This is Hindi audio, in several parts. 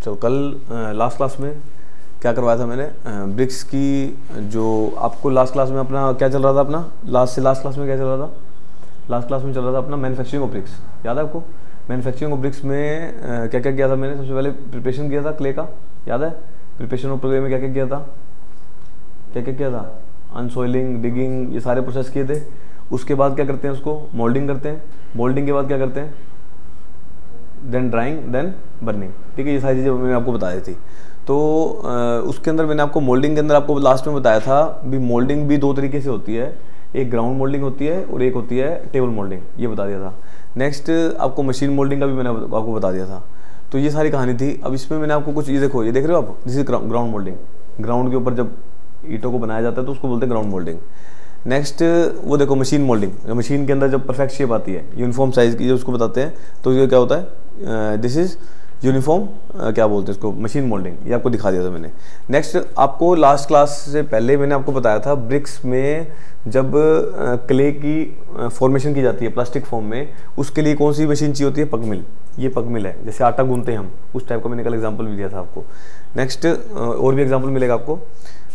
तो कल लास्ट क्लास में क्या करवाया था मैंने, ब्रिक्स की जो आपको लास्ट क्लास में अपना क्या चल रहा था, अपना लास्ट क्लास में क्या चल रहा था, लास्ट क्लास में चल रहा था अपना मैन्युफैक्चरिंग ऑफ ब्रिक्स। याद है आपको? मैन्युफैक्चरिंग ऑफ ब्रिक्स में क्या क्या किया था मैंने? सबसे पहले प्रिपरेशन किया था क्ले का, याद है? प्रिपरेशन ऑफ क्ले में क्या क्या किया था, क्या क्या किया था? अनसॉइलिंग, डिगिंग, ये सारे प्रोसेस किए थे। उसके बाद क्या करते हैं, उसको मोल्डिंग करते हैं। मोल्डिंग के बाद क्या करते हैं? Then drawing, then burning. ठीक है, ये सारी चीज़ें मैंने आपको बताई थी। तो उसके अंदर मैंने आपको मोल्डिंग के अंदर आपको लास्ट में बताया था भी मोल्डिंग भी दो तरीके से होती है, एक ग्राउंड मोल्डिंग होती है और एक होती है टेबल मोल्डिंग, ये बता दिया था। नेक्स्ट आपको मशीन मोल्डिंग का भी मैंने आपको बता दिया था। तो ये सारी कहानी थी। अब इसमें मैंने आपको कुछ, ये देखो, ये देख रहे हो आप, this is ground moulding. Ground के ऊपर जब ईंटों को बनाया जाता है तो उसको बोलते हैं ग्राउंड मोल्डिंग। नेक्स्ट वो देखो मशीन मोल्डिंग, मशीन के अंदर जब परफेक्ट शेप आती है यूनिफॉर्म साइज की, जो उसको बताते हैं, तो ये क्या होता है, दिस इज यूनिफॉर्म, क्या बोलते हैं इसको, मशीन मोल्डिंग। ये आपको दिखा दिया था मैंने। नेक्स्ट आपको लास्ट क्लास से पहले मैंने आपको बताया था ब्रिक्स में जब क्ले की फॉर्मेशन की जाती है प्लास्टिक फॉर्म में, उसके लिए कौन सी मशीन चाहिए होती है? पग मिल। ये पग मिल है, जैसे आटा गूंथते हैं हम, उस टाइप का मैंने कल एग्जाम्पल भी दिया था आपको। नेक्स्ट और भी एग्जाम्पल मिलेगा आपको,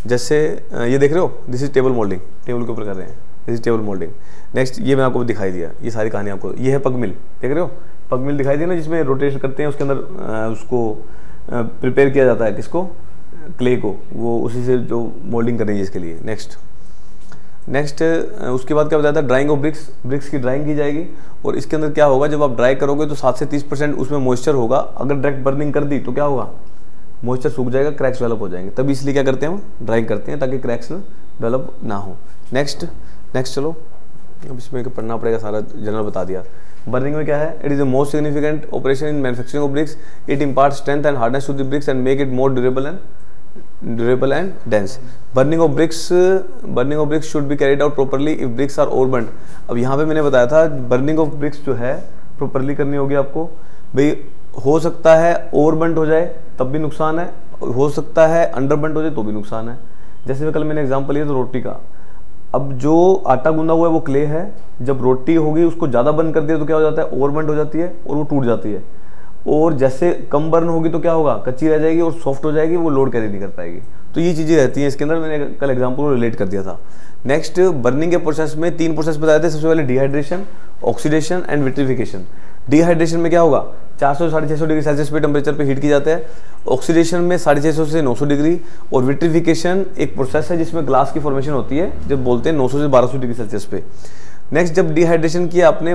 जैसे ये देख रहे हो, this is table moulding, table के ऊपर कर रहे हैं, this is table moulding. Next ये मैंने आपको दिखाई दिया, ये सारी कहानी आपको, ये है पग मिल, देख रहे हो? पग मिल दिखाई दी ना, जिसमें रोटेशन करते हैं, उसके अंदर उसको प्रिपेयर किया जाता है, किसको? क्ले को, वो उसी से जो मोल्डिंग करेंगे इसके लिए। नेक्स्ट उसके बाद क्या बताया था? Drying of BRICS. ब्रिक्स की ड्राइंग की जाएगी और इसके अंदर क्या होगा, जब आप ड्राई करोगे तो 7 से 30% उसमें मॉइस्चर होगा। अगर डायरेक्ट बर्निंग कर दी तो क्या होगा? मॉइस्चर सूख जाएगा, क्रैक्स डेवलप हो जाएंगे। तभी इसलिए क्या करते हैं हम? ड्राइंग करते हैं, ताकि क्रैक्स डेवलप ना हो। नेक्स्ट चलो, अब इसमें पढ़ना पड़ेगा, सारा जनरल बता दिया। बर्निंग में क्या है? It is the most significant operation in manufacturing of bricks. It impart strength and hardness to the bricks and make it more durable and dense. Burning of bricks should be carried out properly if bricks are overburned. अब यहाँ पे मैंने बताया था बर्निंग ऑफ ब्रिक्स जो है प्रॉपर्ली करनी होगी आपको। भाई हो सकता है ओवरबर्न्ड हो जाए तब भी नुकसान है, हो सकता है अंडरबर्न्ड हो जाए तो भी नुकसान है। जैसे कल मैंने एग्जांपल लिया तो रोटी का, अब जो आटा गूंदा हुआ है वो क्ले है, जब रोटी होगी उसको ज़्यादा बर्न कर दिया तो क्या हो जाता है? ओवरबर्न्ड हो जाती है और वो टूट जाती है। और जैसे कम बर्न होगी तो क्या होगा? कच्ची रह जाएगी और सॉफ्ट हो जाएगी, वो लोड कैरी नहीं कर पाएगी। तो ये चीज़ें रहती हैं इसके अंदर, मैंने कल एग्जाम्पल को रिलेट कर दिया था। नेक्स्ट बर्निंग के प्रोसेस में 3 प्रोसेस बताए थे। सबसे पहले dehydration, oxidation and vitrification. Dehydration में क्या होगा? 400 से 650 डिग्री सेल्सियस पे टेम्परेचर पे हीट की जाता है। ऑक्सीडेशन में 650 से 900 डिग्री। और विट्रिफिकेशन एक प्रोसेस है जिसमें ग्लास की फॉर्मेशन होती है, जब बोलते हैं 900 से 1200 डिग्री सेल्सियस पे। नेक्स्ट जब डिहाइड्रेशन किया आपने,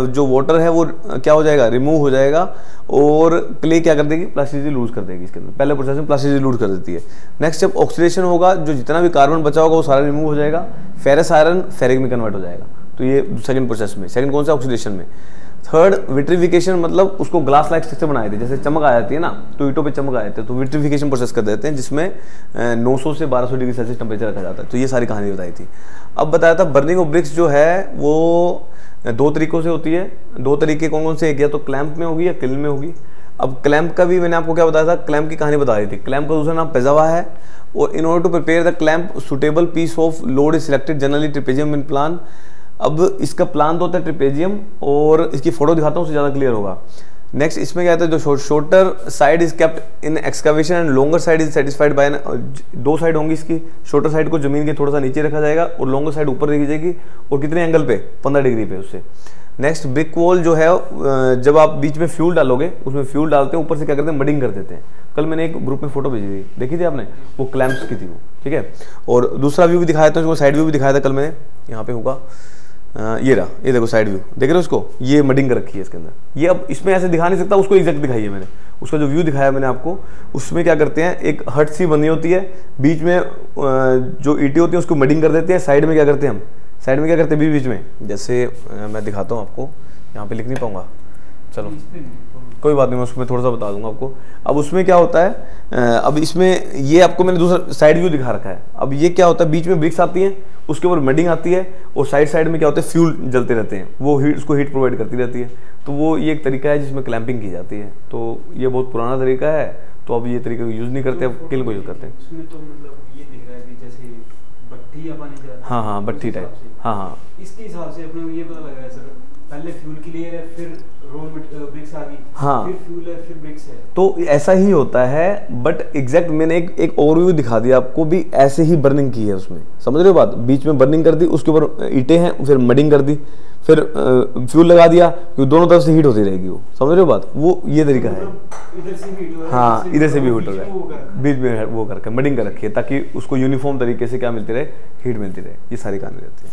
जो वाटर है वो क्या हो जाएगा? रिमूव हो जाएगा और क्ले क्या कर देगी? प्लास्टिसिटी लूज कर देगी इसके अंदर। पहले प्रोसेस में प्लास्टिसिटी लूज कर देती है। नेक्स्ट जब ऑक्सीडेशन होगा, जो जितना भी कार्बन बचा होगा वो सारा रिमूव हो जाएगा, फेरस आयरन फेरिक में कन्वर्ट हो जाएगा। तो ये सेकंड प्रोसेस में, सेकंड कौन सा? ऑक्सीडेशन में। थर्ड विट्रिफिकेशन, मतलब उसको ग्लास लाइक स्ट्रक्चर बनाए थे, जैसे चमक आ जाती है ना, तो ईंटों पे चमक आ जाते हैं, तो विट्रिफिकेशन प्रोसेस कर देते हैं, जिसमें 900 से 1200 डिग्री सेल्सियस टेम्परेचर रखा जाता है। तो ये सारी कहानी बताई थी। अब बताया था बर्निंग ऑफ ब्रिक्स जो है वो 2 तरीकों से होती है। 2 तरीके कौन कौन से? एक या तो क्लैंप में होगी या किल में होगी। अब क्लैंप का भी मैंने आपको क्या बताया था? क्लैंप की कहानी बता दी थी। क्लैंप का दूसरा नाम पेजावा है। और in order to prepare the clamp suitable piece of load is selected, generally trapezium in plan. अब इसका प्लान तो होता है ट्रिपेजियम, और इसकी फोटो दिखाता हूँ उससे ज़्यादा क्लियर होगा। नेक्स्ट इसमें क्या होता है? जो shorter side is kept in excavation and longer side is satisfied by. 2 side होंगी इसकी। शॉर्टर साइड को जमीन के थोड़ा सा नीचे रखा जाएगा और लॉन्गर साइड ऊपर रखी जाएगी। और कितने एंगल पे? 15 डिग्री पे उससे। नेक्स्ट ब्रिक वॉल जो है, जब आप बीच में फ्यूल डालोगे, उसमें फ्यूल डालते हैं, ऊपर से क्या करते हैं? मडिंग कर देते हैं। कल मैंने एक ग्रुप में फोटो भेजी थी, देखी थी आपने? वो क्लैंप्स की थी वो, ठीक है। और दूसरा व्यू भी दिखाया था, उसको साइड व्यू भी दिखाया था कल मैंने, यहाँ पे होगा, ये रहा, ये देखो साइड व्यू, देख रहे हो उसको? ये मडिंग कर रखी है इसके अंदर। ये अब इसमें ऐसे दिखा नहीं सकता, उसको एग्जैक्ट दिखाई है मैंने। उसका जो व्यू दिखाया मैंने आपको, उसमें क्या करते हैं? एक हट सी बनी होती है, बीच में जो ईंटें होती है उसको मडिंग कर देते हैं। साइड में क्या करते हैं हम? साइड में क्या करते हैं? बीच में, जैसे मैं दिखाता हूँ आपको, यहाँ पे लिख नहीं पाऊंगा, चलो कोई बात नहीं, मैं उसमें थोड़ा सा बता दूंगा आपको। अब उसमें क्या होता है? अब इसमें ये आपको मैंने दूसरा साइड व्यू दिखा रखा है। अब ये क्या होता है? बीच में ब्रिक्स आती हैं, उसके ऊपर मडिंग आती है, और साइड में क्या होता है? फ्यूल जलते रहते हैं, वो हीट, उसको हीट प्रोवाइड करती रहती है। तो वो ये एक तरीका है जिसमें क्लैंपिंग की जाती है। तो ये बहुत पुराना तरीका है, तो अब ये तरीका यूज़ नहीं करते, अब किल को यूज़ करते हैं। हाँ, भट्ठी टाइप, हाँ। इसके हिसाब से अपने ये पता लगा है सर पहले फ्यूल की लेयर है, फिर ब्रिक्स आ गई, हाँ, फिर फ्यूल है, फिर ब्रिक्स है। तो ऐसा ही होता है, बट एग्जैक्ट मैंने एक ओवरव्यू दिखा दिया आपको भी, ऐसे ही बर्निंग की है उसमें, समझ रहे हो बात। बीच में बर्निंग कर दी, उसके ऊपर ईंटें हैं, फिर मडिंग कर दी, फिर फ्यूल लगा दिया, क्योंकि दोनों तरफ से हीट होती रहेगी वो, समझ रहे हो बात। वो ये तरीका है, इधर से भी हीट हो रहा है, हाँ इधर से भी हीट हो रहा वो कर है, बीच में वो करके मडिंग कर रखी है, ताकि उसको यूनिफॉर्म तरीके से क्या मिलती रहे, हीट मिलती रहे। ये सारी कहानी रहती है,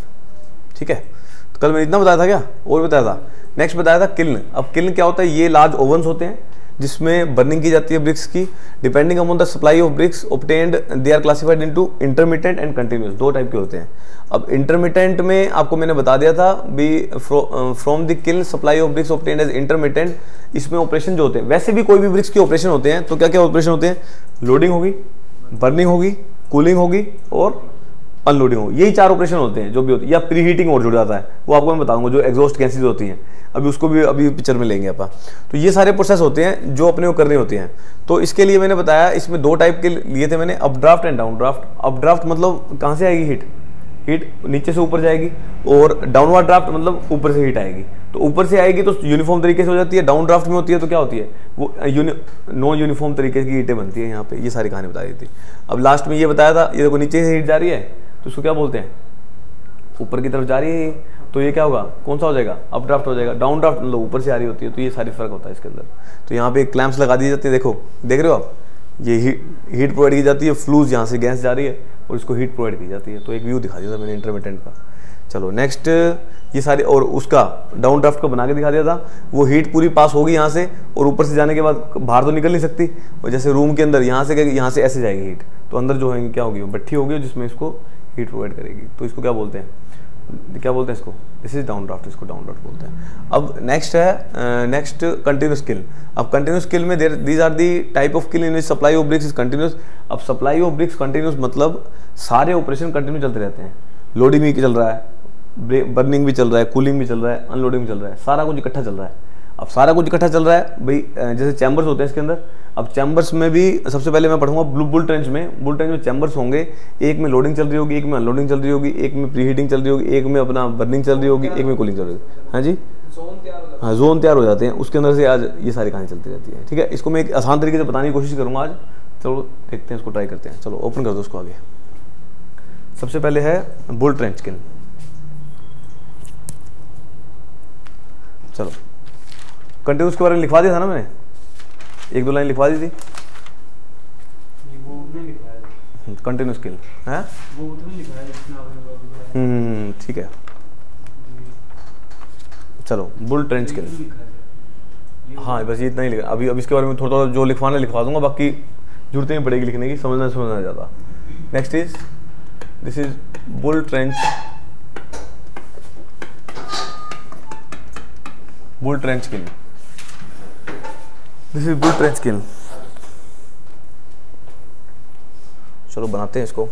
ठीक है। तो कल मैंने इतना बताया था क्या, और बताया था। नेक्स्ट बताया था किल्न। अब किल्न क्या होता है, ये लार्ज ओवन्स होते हैं जिसमें बर्निंग की जाती है ब्रिक्स की। Depending upon the supply of bricks obtained, they are classified into intermittent and continuous. दो टाइप के होते हैं। अब इंटरमिटेंट में आपको मैंने बता दिया था भी, from the kiln supply of bricks obtained as intermittent. इसमें ऑपरेशन जो होते हैं, वैसे भी कोई भी ब्रिक्स के ऑपरेशन होते हैं, तो क्या क्या ऑपरेशन होते हैं, लोडिंग होगी, बर्निंग होगी, कूलिंग होगी और अनलोडिंग होगी। यही चार ऑपरेशन होते हैं जो भी होती है, या प्री हीटिंग और जुड़ जाता है, वो आपको मैं बताऊंगा, जो एग्जॉस्ट गैसेज होती हैं, अभी उसको भी अभी पिक्चर में लेंगे अपन। तो ये सारे प्रोसेस होते हैं जो अपने को करने होते हैं। तो इसके लिए मैंने बताया, इसमें दो टाइप के लिए थे मैंने, अपड्राफ्ट एंड डाउनड्राफ्ट। अपड्राफ्ट मतलब कहाँ से आएगी हीट, हीट नीचे से ऊपर जाएगी, और डाउनवर्ड ड्राफ्ट मतलब ऊपर से हीट आएगी। तो ऊपर से आएगी तो यूनिफॉर्म तरीके से हो जाती है, डाउन ड्राफ्ट में होती है तो क्या होती है, वो नॉन यूनिफॉर्म तरीके की हीटें बनती है। यहाँ पे ये सारी कहानी बता दी थी। अब लास्ट में ये बताया था, ये देखो नीचे से हीट जा रही है, तो इसको क्या बोलते हैं, ऊपर की तरफ जा रही है, तो ये क्या होगा, कौन सा हो जाएगा, अप ड्राफ्ट हो जाएगा। डाउन ड्राफ्ट मतलब ऊपर से आ रही होती है। तो ये सारी फर्क होता है इसके अंदर। तो यहाँ पे क्लैंप्स लगा दी जाती है, देखो देख रहे हो आप, ये हीट प्रोवाइड की जाती है, फ्लूज यहाँ से गैस जा रही है और इसको हीट प्रोवाइड की जाती है। तो एक व्यू दिखा दिया था मैंने इंटरमिटेंट का। चलो नेक्स्ट, ये सारे, और उसका डाउन ड्राफ्ट को बना के दिखा दिया था। वो हीट पूरी पास होगी यहाँ से, और ऊपर से जाने के बाद बाहर तो निकल नहीं सकती, और जैसे रूम के अंदर यहाँ से ऐसे जाएगी हीट, तो अंदर जो है क्या होगी, भट्ठी होगी जिसमें इसको हीट प्रोवाइड करेगी। तो इसको क्या बोलते हैं, इसको, दिस इज डाउन ड्राफ्ट, इसको डाउन ड्राफ्ट बोलते हैं। अब नेक्स्ट है, नेक्स्ट कंटिन्यूस किल। अब कंटिन्यूस किल में these are the type of kiln in which supply of bricks is continuous. अब सप्लाई ऑफ ब्रिक्स कंटिन्यूस मतलब सारे ऑपरेशन कंटिन्यू चलते रहते हैं। लोडिंग भी चल रहा है, बर्निंग भी चल रहा है, कूलिंग भी चल रहा है, अनलोडिंग भी चल रहा है, सारा कुछ इकट्ठा चल रहा है। अब सारा कुछ इकट्ठा चल रहा है भाई, जैसे चैम्बर्स होते हैं इसके अंदर। अब चैम्बर्स में भी सबसे पहले मैं पढ़ूंगा बुल ट्रेंच में चैम्बर्स होंगे। एक में लोडिंग चल रही होगी, एक में अनलोडिंग चल रही होगी, एक में प्री हीटिंग चल रही होगी, एक में अपना बर्निंग चल रही होगी, एक में कूलिंग चल रही होगी। हाँ जी, हाँ जोन तैयार हो जाते हैं, उसके अंदर से आज ये सारी कहानी चलती रहती है। ठीक है, इसको मैं एक आसान तरीके से बताने की कोशिश करूंगा आज। चलो देखते हैं, इसको ट्राई करते हैं। चलो ओपन कर दो उसको आगे। सबसे पहले है बुल ट्रेंच किल। चलो कंटिन्यूस के बारे में लिखवा दिया था ना मैंने, एक दो लाइन लिखवा दी थी। कंटिन्यूस किल है वो उतना लिखा है जितना आपने। ठीक है, चलो बुल ट्रेंच किल। हाँ बस ये इतना ही लिखा। अभी इसके बारे में थोड़ा थोड़ा जो लिखवाना लिखवा दूंगा, बाकी जरूरत नहीं पड़ेगी लिखने की, समझना ज़्यादा। Next is, this is bull trench, bull trench kiln. This is bull trench kiln. चलो बनाते हैं इसको।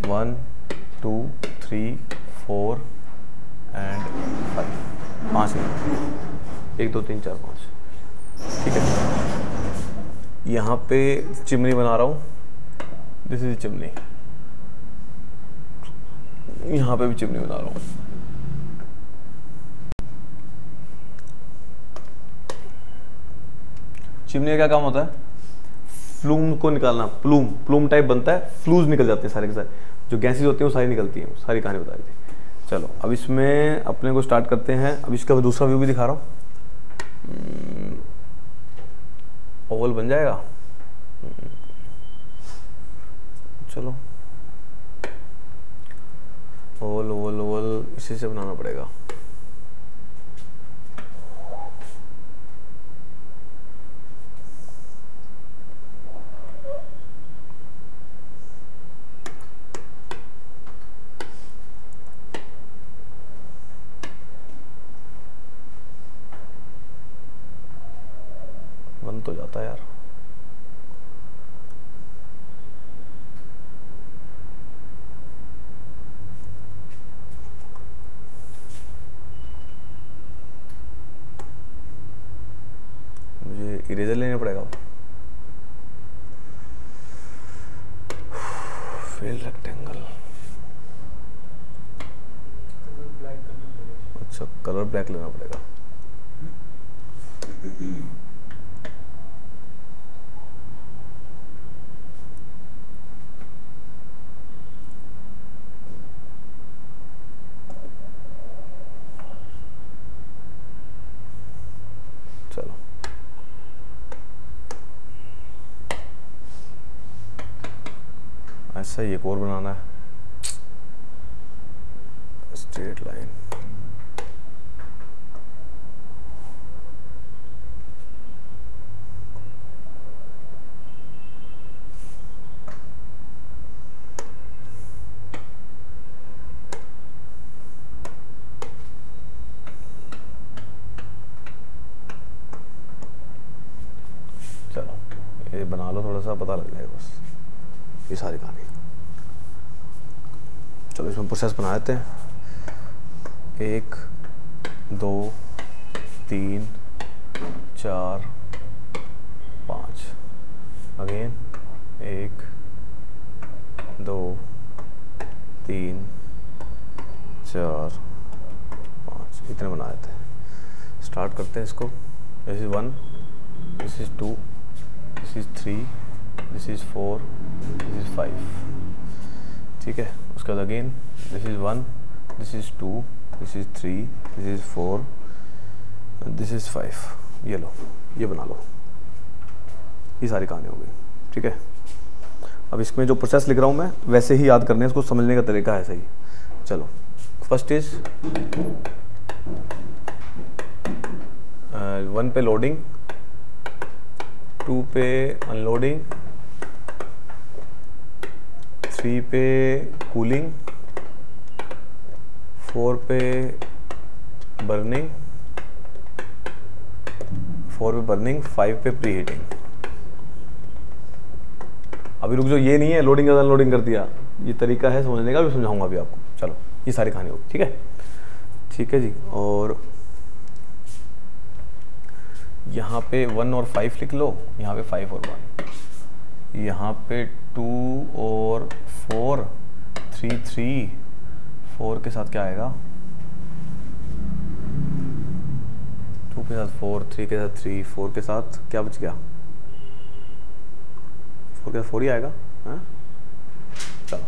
One, two, three, four and five, 5 minute, 1 2 3 4 5। ठीक है, यहाँ पे चिमनी बना रहा हूँ, दिस इज चिमनी। यहाँ पे भी चिमनी बना रहा हूँ। चिमनी का क्या काम होता है, फ्लूम को निकालना। प्लूम टाइप बनता है, फ्लूज निकल जाते हैं सारे के सारे, जो गैसेज होती हैं वो सारी निकलती हैं। सारी कहानी बता दी थी। चलो अब इसमें अपने को स्टार्ट करते हैं। अब इसका दूसरा व्यू भी दिखा रहा हूँ। ओवल बन जाएगा। चलो ओवल इसी से बनाना पड़ेगा। बन तो जाता है यार। इरेजर लेना पड़ेगा। फिल रेक्टेंगल, अच्छा कलर ब्लैक लेना पड़ेगा। चलो ऐसा ही एक और बनाना है, स्ट्रेट लाइन। चलो ये बना लो, थोड़ा सा पता लग जाएगा बस ये सारी कहानी। चलो इसमें प्रोसेस बना देते हैं। 1 2 3 4 5, अगेन 1 2 3 4 5, इतने बना देते हैं। स्टार्ट करते हैं इसको। This is 1, this is 2, this is 3, this is 4, this is 5, ठीक है। उसके बाद again this is 1, this is 2, this is 3, this is 4, this is 5। ये लो, ये बना लो, ये सारी कहानी हो गई, ठीक है। अब इसमें जो प्रोसेस लिख रहा हूँ मैं वैसे ही याद करने, इसको समझने का तरीका है सही। चलो फर्स्ट इज 1 पे लोडिंग, 2 पे अनलोडिंग, 3 पे कूलिंग, 4 पे बर्निंग, 5 पे प्री हीटिंग। अभी रुक जाओ, ये नहीं है लोडिंग अनलोडिंग कर दिया, ये तरीका है समझने का, भी समझाऊंगा अभी आपको। चलो ये सारी कहानी होगी, ठीक है, ठीक है जी। और यहाँ पे 1 और 5 लिख लो, यहाँ पे 5 और 1, यहाँ पे 2 और 4, 3 3, 4 के साथ क्या आएगा, 2 के साथ 4, 3 के साथ 3, 4 के साथ क्या बच गया, 4 के साथ 4 ही आएगा, हाँ? चलो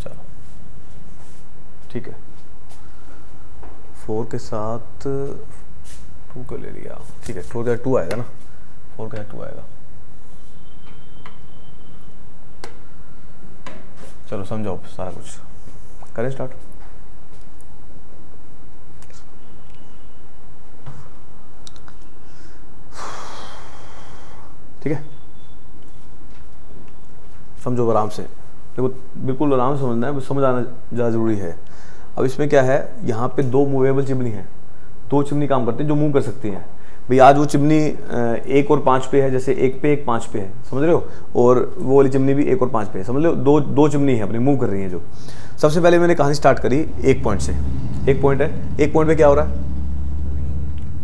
चलो ठीक है। 4 के साथ 2 को ले लिया, ठीक है। 4 के साथ 2 आएगा ना, 4 के साथ 2 आएगा। चलो समझाओ सारा कुछ, करें स्टार्ट। ठीक है, समझो आराम से, देखो बिल्कुल आराम से समझना है, समझ आना ज़्यादा ज़रूरी है। अब इसमें क्या है, यहाँ पे 2 मूवेबल चिमनी हैं, 2 चिमनी काम करती हैं जो मूव कर सकती हैं। भाई आज वो चिमनी 1 और 5 पे है, जैसे 1 पे 1 5 पे है, समझ रहे हो, और वो वाली चिमनी भी 1 और 5 पे है, समझ रहे हो। दो चिमनी है अपनी, मूव कर रही हैं जो। सबसे पहले मैंने कहानी स्टार्ट करी 1 पॉइंट से, 1 पॉइंट है, 1 पॉइंट पे क्या हो रहा है,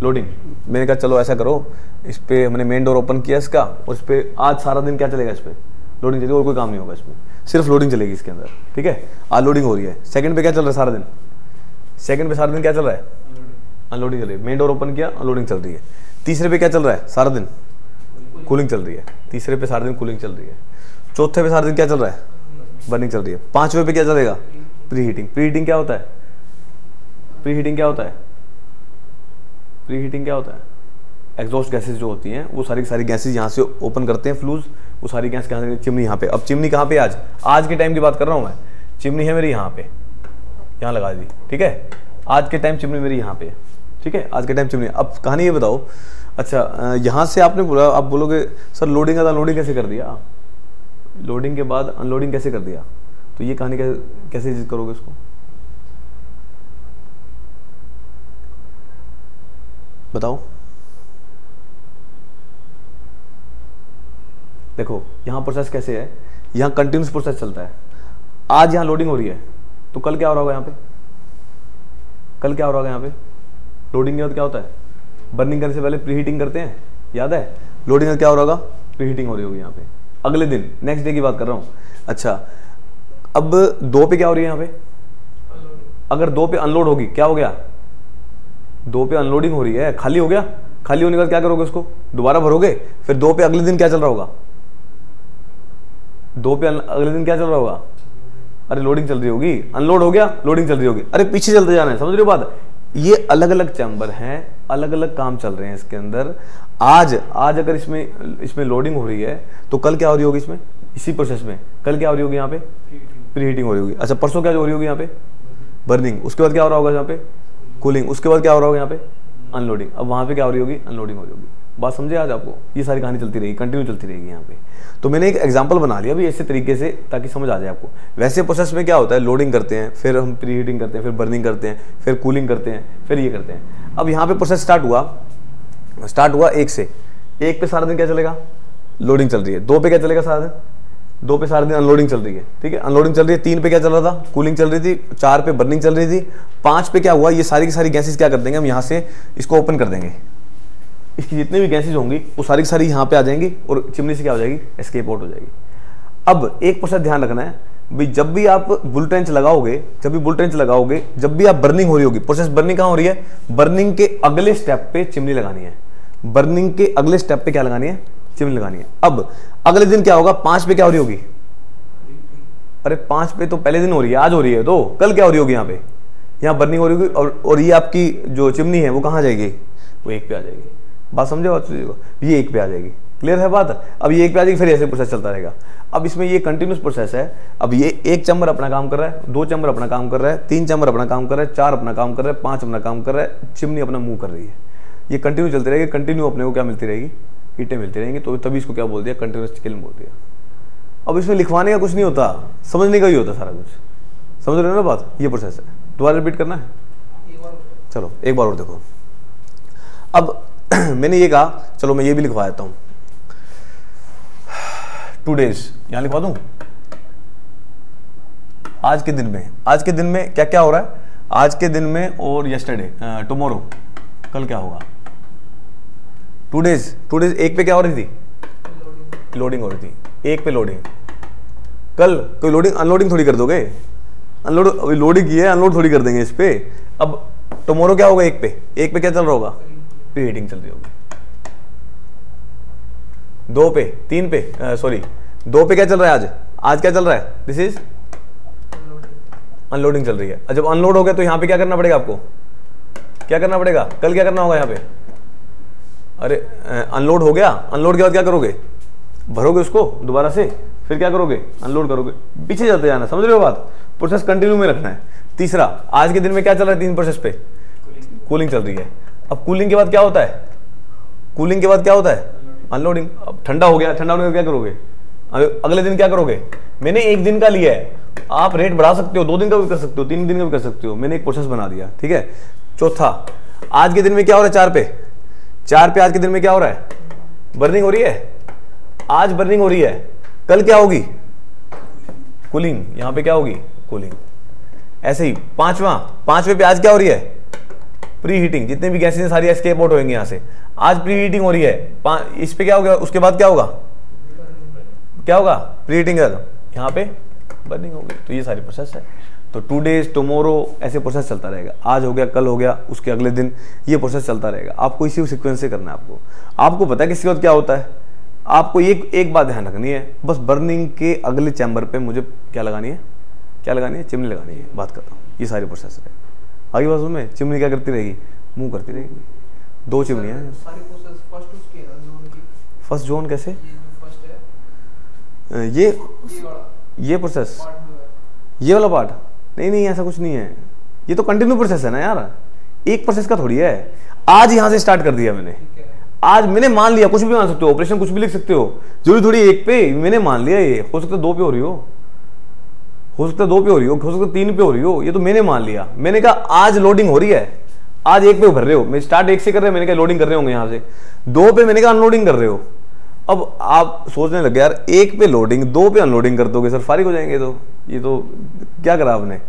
लोडिंग। मैंने कहा चलो ऐसा करो, इस पे हमने मेन डोर ओपन किया इसका, और इस पे आज सारा दिन क्या चलेगा, इस पे लोडिंग चलेगी, और कोई काम नहीं होगा इसमें, सिर्फ लोडिंग चलेगी इसके अंदर, ठीक है। आज लोडिंग हो रही है। सेकंड पे क्या चल रहा है सारा दिन, सेकंड पे सारा दिन क्या चल रहा है, अनलोडिंग चल रही है। मेन डोर ओपन किया, अनलोडिंग चल रही है। तीसरे पे क्या चल रहा है सारा दिन, कूलिंग चल रही है। तीसरे पे सारा दिन कूलिंग चल रही है। चौथे पे सारा दिन क्या चल रहा है, बर्निंग चल रही है। 5वें पे क्या चलेगा, प्री हीटिंग। प्री हीटिंग क्या होता है, प्री हीटिंग क्या होता है, प्री हीटिंग क्या होता है, एग्जॉस्ट गैसेस जो होती हैं वो सारी की सारी गैसेस यहाँ से ओपन करते हैं फ्लूज, वो सारी गैस कहाँ से, चिमनी यहाँ पे। अब चिमनी कहाँ पे, आज के टाइम की बात कर रहा हूँ मैं, चिमनी है मेरी यहाँ पे, यहाँ लगा दी, ठीक है। आज के टाइम चिमनी मेरी यहाँ पे, ठीक है, आज के टाइम चिमनी। अब कहानी ये बताओ, अच्छा यहाँ से आपने बोला, आप बोलोगे सर लोडिंग अनलोडिंग कैसे कर दिया, लोडिंग के बाद अनलोडिंग कैसे कर दिया, तो ये कहानी कैसे चीज करोगे इसको, बताओ। देखो यहाँ प्रोसेस कैसे है, यहाँ कंटिन्यूस प्रोसेस चलता है। आज यहाँ लोडिंग हो रही है, तो कल क्या हो रहा होगा यहाँ पे, कल क्या हो रहा होगा यहाँ पे, लोडिंग के बाद क्या होता है, बर्निंग करने से पहले प्री हीटिंग करते हैं, याद है? लोडिंग का क्या हो रहा होगा? प्री हीटिंग हो रही होगी यहाँ पे, अगले दिन नेक्स्ट डे की बात कर रहा हूँ। अच्छा, अब 2 पे क्या हो रही है यहाँ पे? अगर 2 पे अनलोड होगी, क्या हो गया? 2 पे अनलोडिंग हो रही है, खाली हो गया। खाली होने के बाद क्या करोगे? उसको दोबारा भरोगे। फिर 2 पे अगले दिन क्या चल रहा होगा? 2 पे अगले दिन क्या चल रहा होगा? अरे लोडिंग चल रही होगी, अनलोड हो गया, लोडिंग चल रही होगी, अरे पीछे चलते जाना है, समझ रहे हो बात? ये अलग अलग चैम्बर हैं, अलग अलग काम चल रहे हैं इसके अंदर। आज अगर इसमें लोडिंग हो रही है तो कल क्या हो रही होगी इसमें, इसी प्रोसेस में कल क्या हो रही होगी? यहाँ पे प्री हीटिंग हो रही होगी। अच्छा, परसों क्या हो रही होगी? यहाँ पे बर्निंग। उसके बाद क्या हो रहा होगा? यहाँ पे कूलिंग। उसके बाद क्या हो रहा होगा? यहाँ पे अनलोडिंग। अब वहाँ पे क्या हो रही होगी? अनलोडिंग हो रही होगी। बात समझे आज आपको? ये सारी कहानी चलती रहेगी, कंटिन्यू चलती रहेगी यहाँ पे। तो मैंने एक एग्जांपल बना लिया अभी ऐसे तरीके से, ताकि समझ आ जाए आपको। वैसे प्रोसेस में क्या होता है? लोडिंग करते हैं, फिर हम प्री हीटिंग करते हैं, फिर बर्निंग करते हैं, फिर कूलिंग करते हैं, फिर ये करते हैं। अब यहाँ पे प्रोसेस स्टार्ट हुआ 1 से। 1 पे सारा दिन क्या चलेगा? लोडिंग चल रही है। 2 पे क्या चलेगा सारा दिन? 2 पे सारा दिन अनलोडिंग चल रही है, ठीक है, अनलोडिंग चल रही है। 3 पे क्या चल रहा था? कूलिंग चल रही थी। 4 पे बर्निंग चल रही थी। 5 पे क्या हुआ? ये सारी की सारी गैसेस क्या कर देंगे हम? यहाँ से इसको ओपन कर देंगे। इसकी जितनी भी गैसेज होंगी वो सारी की सारी यहाँ पे आ जाएंगी और चिमनी से क्या हो जाएगी? एस्केप आउट हो जाएगी। अब एक प्रोसेस ध्यान रखना है भाई, जब भी आप बुल ट्रेंच लगाओगे, जब भी आप बर्निंग हो रही होगी, प्रोसेस बर्निंग कहाँ हो रही है? बर्निंग के अगले स्टेप पे चिमनी लगानी है। बर्निंग के अगले स्टेप पे क्या लगानी है? चिमनी लगानी है। अब अगले दिन क्या होगा? 5 पे क्या हो रही होगी? अरे 5 पे तो पहले दिन हो रही है, आज हो रही है, तो कल क्या हो रही होगी? यहाँ पे यहाँ बर्निंग हो रही होगी और ये आपकी जो चिमनी है वो कहाँ जाएगी? वो 1 पे आ जाएगी। बात समझे बात? ये 1 पे आ जाएगी। क्लियर है बात? अब ये 1 पे आ जाएगी, फिर ऐसे प्रोसेस चलता रहेगा। अब इसमें ये कंटिन्यूस प्रोसेस है। अब ये 1 चैम्बर अपना काम कर रहा है, 2 चैम्बर अपना काम कर रहा है, 3 चैम्बर अपना काम कर रहा है, 4 अपना काम कर रहा है, 5 अपना काम कर रहा है, चिमनी अपना मूव कर रही है। ये कंटिन्यू चलती रहेगी। कंटिन्यू अपने को क्या मिलती रहेगी? हीटें मिलती रहेंगी। तो तभी इसको क्या बोल दिया? कंटिन्यूस चिकन बोल दिया। अब इसमें लिखवाने का कुछ नहीं होता, समझने का ही होता सारा कुछ। समझ रहे हो ना बात? ये प्रोसेस है। दोबारा रिपीट करना है? चलो एक बार और देखो। अब मैंने ये कहा, चलो मैं ये भी लिखवा देता हूं। 2 days यहां लिखवा दूं। आज के दिन में क्या क्या हो रहा है? आज के दिन में और यस्टरडे, टुमारो, कल क्या होगा? 2 days 1 पे क्या हो रही थी? लोडिंग हो रही थी। 1 पे लोडिंग। कल कोई लोडिंग अनलोडिंग थोड़ी कर दोगे? लोडिंग की है, अनलोड थोड़ी कर देंगे इस पे। अब टुमारो क्या होगा? 1 पे क्या चल रहा होगा? प्री हीटिंग चल रही होगी। 2 पे 3 पे 2 पे क्या चल रहा है? आज क्या चल रहा है? दिस इज अनलोडिंग चल रही है। जब अनलोड हो गया तो यहाँ पे क्या करना पड़ेगा आपको? क्या करना पड़ेगा? कल क्या करना होगा यहाँ पे? अरे अनलोड हो गया, अनलोड के बाद क्या करोगे? भरोगे उसको दोबारा से, फिर क्या करोगे? अनलोड करोगे, पीछे जाते जाना। समझ रहे हो बात? प्रोसेस कंटिन्यू में रखना है। तीसरा, आज के दिन में क्या चल रहा है? 3 प्रोसेस पे कूलिंग चल रही है। अब कूलिंग के बाद क्या होता है? अनलोडिंग। अब ठंडा हो गया, ठंडा होने के बाद क्या करोगे? अगले दिन क्या करोगे? मैंने 1 दिन का लिया है, आप रेट बढ़ा सकते हो, 2 दिन का भी कर सकते हो, 3 दिन का भी कर सकते हो। मैंने एक प्रोसेस बना दिया, ठीक है। चौथा, आज के दिन में क्या हो रहा है? 4 पे आज के दिन में क्या हो रहा है? बर्निंग हो रही है। आज बर्निंग हो रही है, कल क्या होगी? कूलिंग। यहां पे क्या होगी? कूलिंग। ऐसे ही 5वें पे आज क्या हो रही है? Pre heating. जितने भी गैसेस सारी एस्केप आउट होंगे यहां से। आज प्री हीटिंग हो रही है। इस पे क्या होगा? उसके बाद क्या होगा? Pre heating. यहाँ पे बर्निंग होगी। तो ये सारी प्रोसेस है। तो 2 days टुमारो ऐसे प्रोसेस चलता रहेगा। आज हो गया, कल हो गया, उसके अगले दिन, ये प्रोसेस चलता रहेगा। आपको इसी सीक्वेंस से करना है। आपको पता है कि इसके बाद क्या होता है? आपको एक बात ध्यान रखनी है, बस बर्निंग के अगले चैम्बर पे मुझे क्या लगानी है? चिमनी लगानी है। बात करता हूँ, ये सारी प्रोसेस है। आगे बात में चिमनी क्या करती रहेगी? मूव करती रहेगी। 2 चिमनियाँ। फर्स्ट जोन कैसे? ये प्रोसेस, ये वाला पार्ट नहीं, ऐसा कुछ नहीं है। ये तो कंटिन्यू प्रोसेस है ना यार, एक प्रोसेस का थोड़ी है। आज यहां से स्टार्ट कर दिया मैंने। आज मैंने मान लिया, कुछ भी मान सकते हो, ऑपरेशन कुछ भी लिख सकते हो, जरूरी थोड़ी 1 पे। मैंने मान लिया, ये हो सकता है 2 पे हो रही हो, हो सकता है 2 पे हो रही हो सकता है 3 पे हो रही हो। ये तो मैंने मान लिया। मैंने कहा आज लोडिंग हो रही है, आज 1 पे भर रहे हो। मैं स्टार्ट 1 से कर रहे हैं, मैंने कहा लोडिंग कर रहे होंगे यहाँ से। 2 पे मैंने कहा अनलोडिंग कर रहे हो। अब आप सोचने लगे यार 1 पे लोडिंग, 2 पे अनलोडिंग कर दोगे सर, फारिग हो जाएंगे। तो ये तो क्या करा आपने?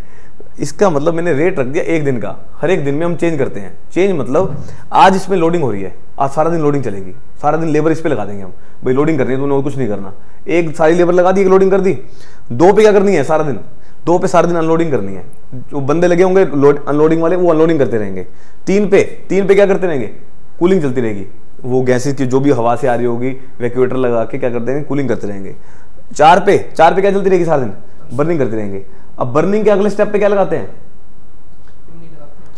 इसका मतलब मैंने रेट रख दिया एक दिन का, हर एक दिन में हम चेंज करते हैं। चेंज मतलब आज इसमें लोडिंग हो रही है, आज सारा दिन लोडिंग चलेगी, सारा दिन लेबर इस पे लगा देंगे हम, भाई लोडिंग करनी है तो कुछ नहीं करना, एक सारी लेबर लगा दी, एक लोडिंग कर दी। 2 पे क्या करनी है सारा दिन, 2 पे सारा दिन अनलोडिंग करनी है, जो बंदे लगे होंगे अनलोडिंग वाले वो अनलोडिंग करते रहेंगे। 3 पे क्या करते रहेंगे, कूलिंग चलती रहेगी, वो गैसेज की जो भी हवा से आ रही होगी वैक्यूएटर लगा के क्या करते हैं, कूलिंग करते रहेंगे। 4 पे क्या चलती रहेगी सारा दिन, बर्निंग करते रहेंगे। अब बर्निंग के अगले स्टेप पे क्या लगाते हैं,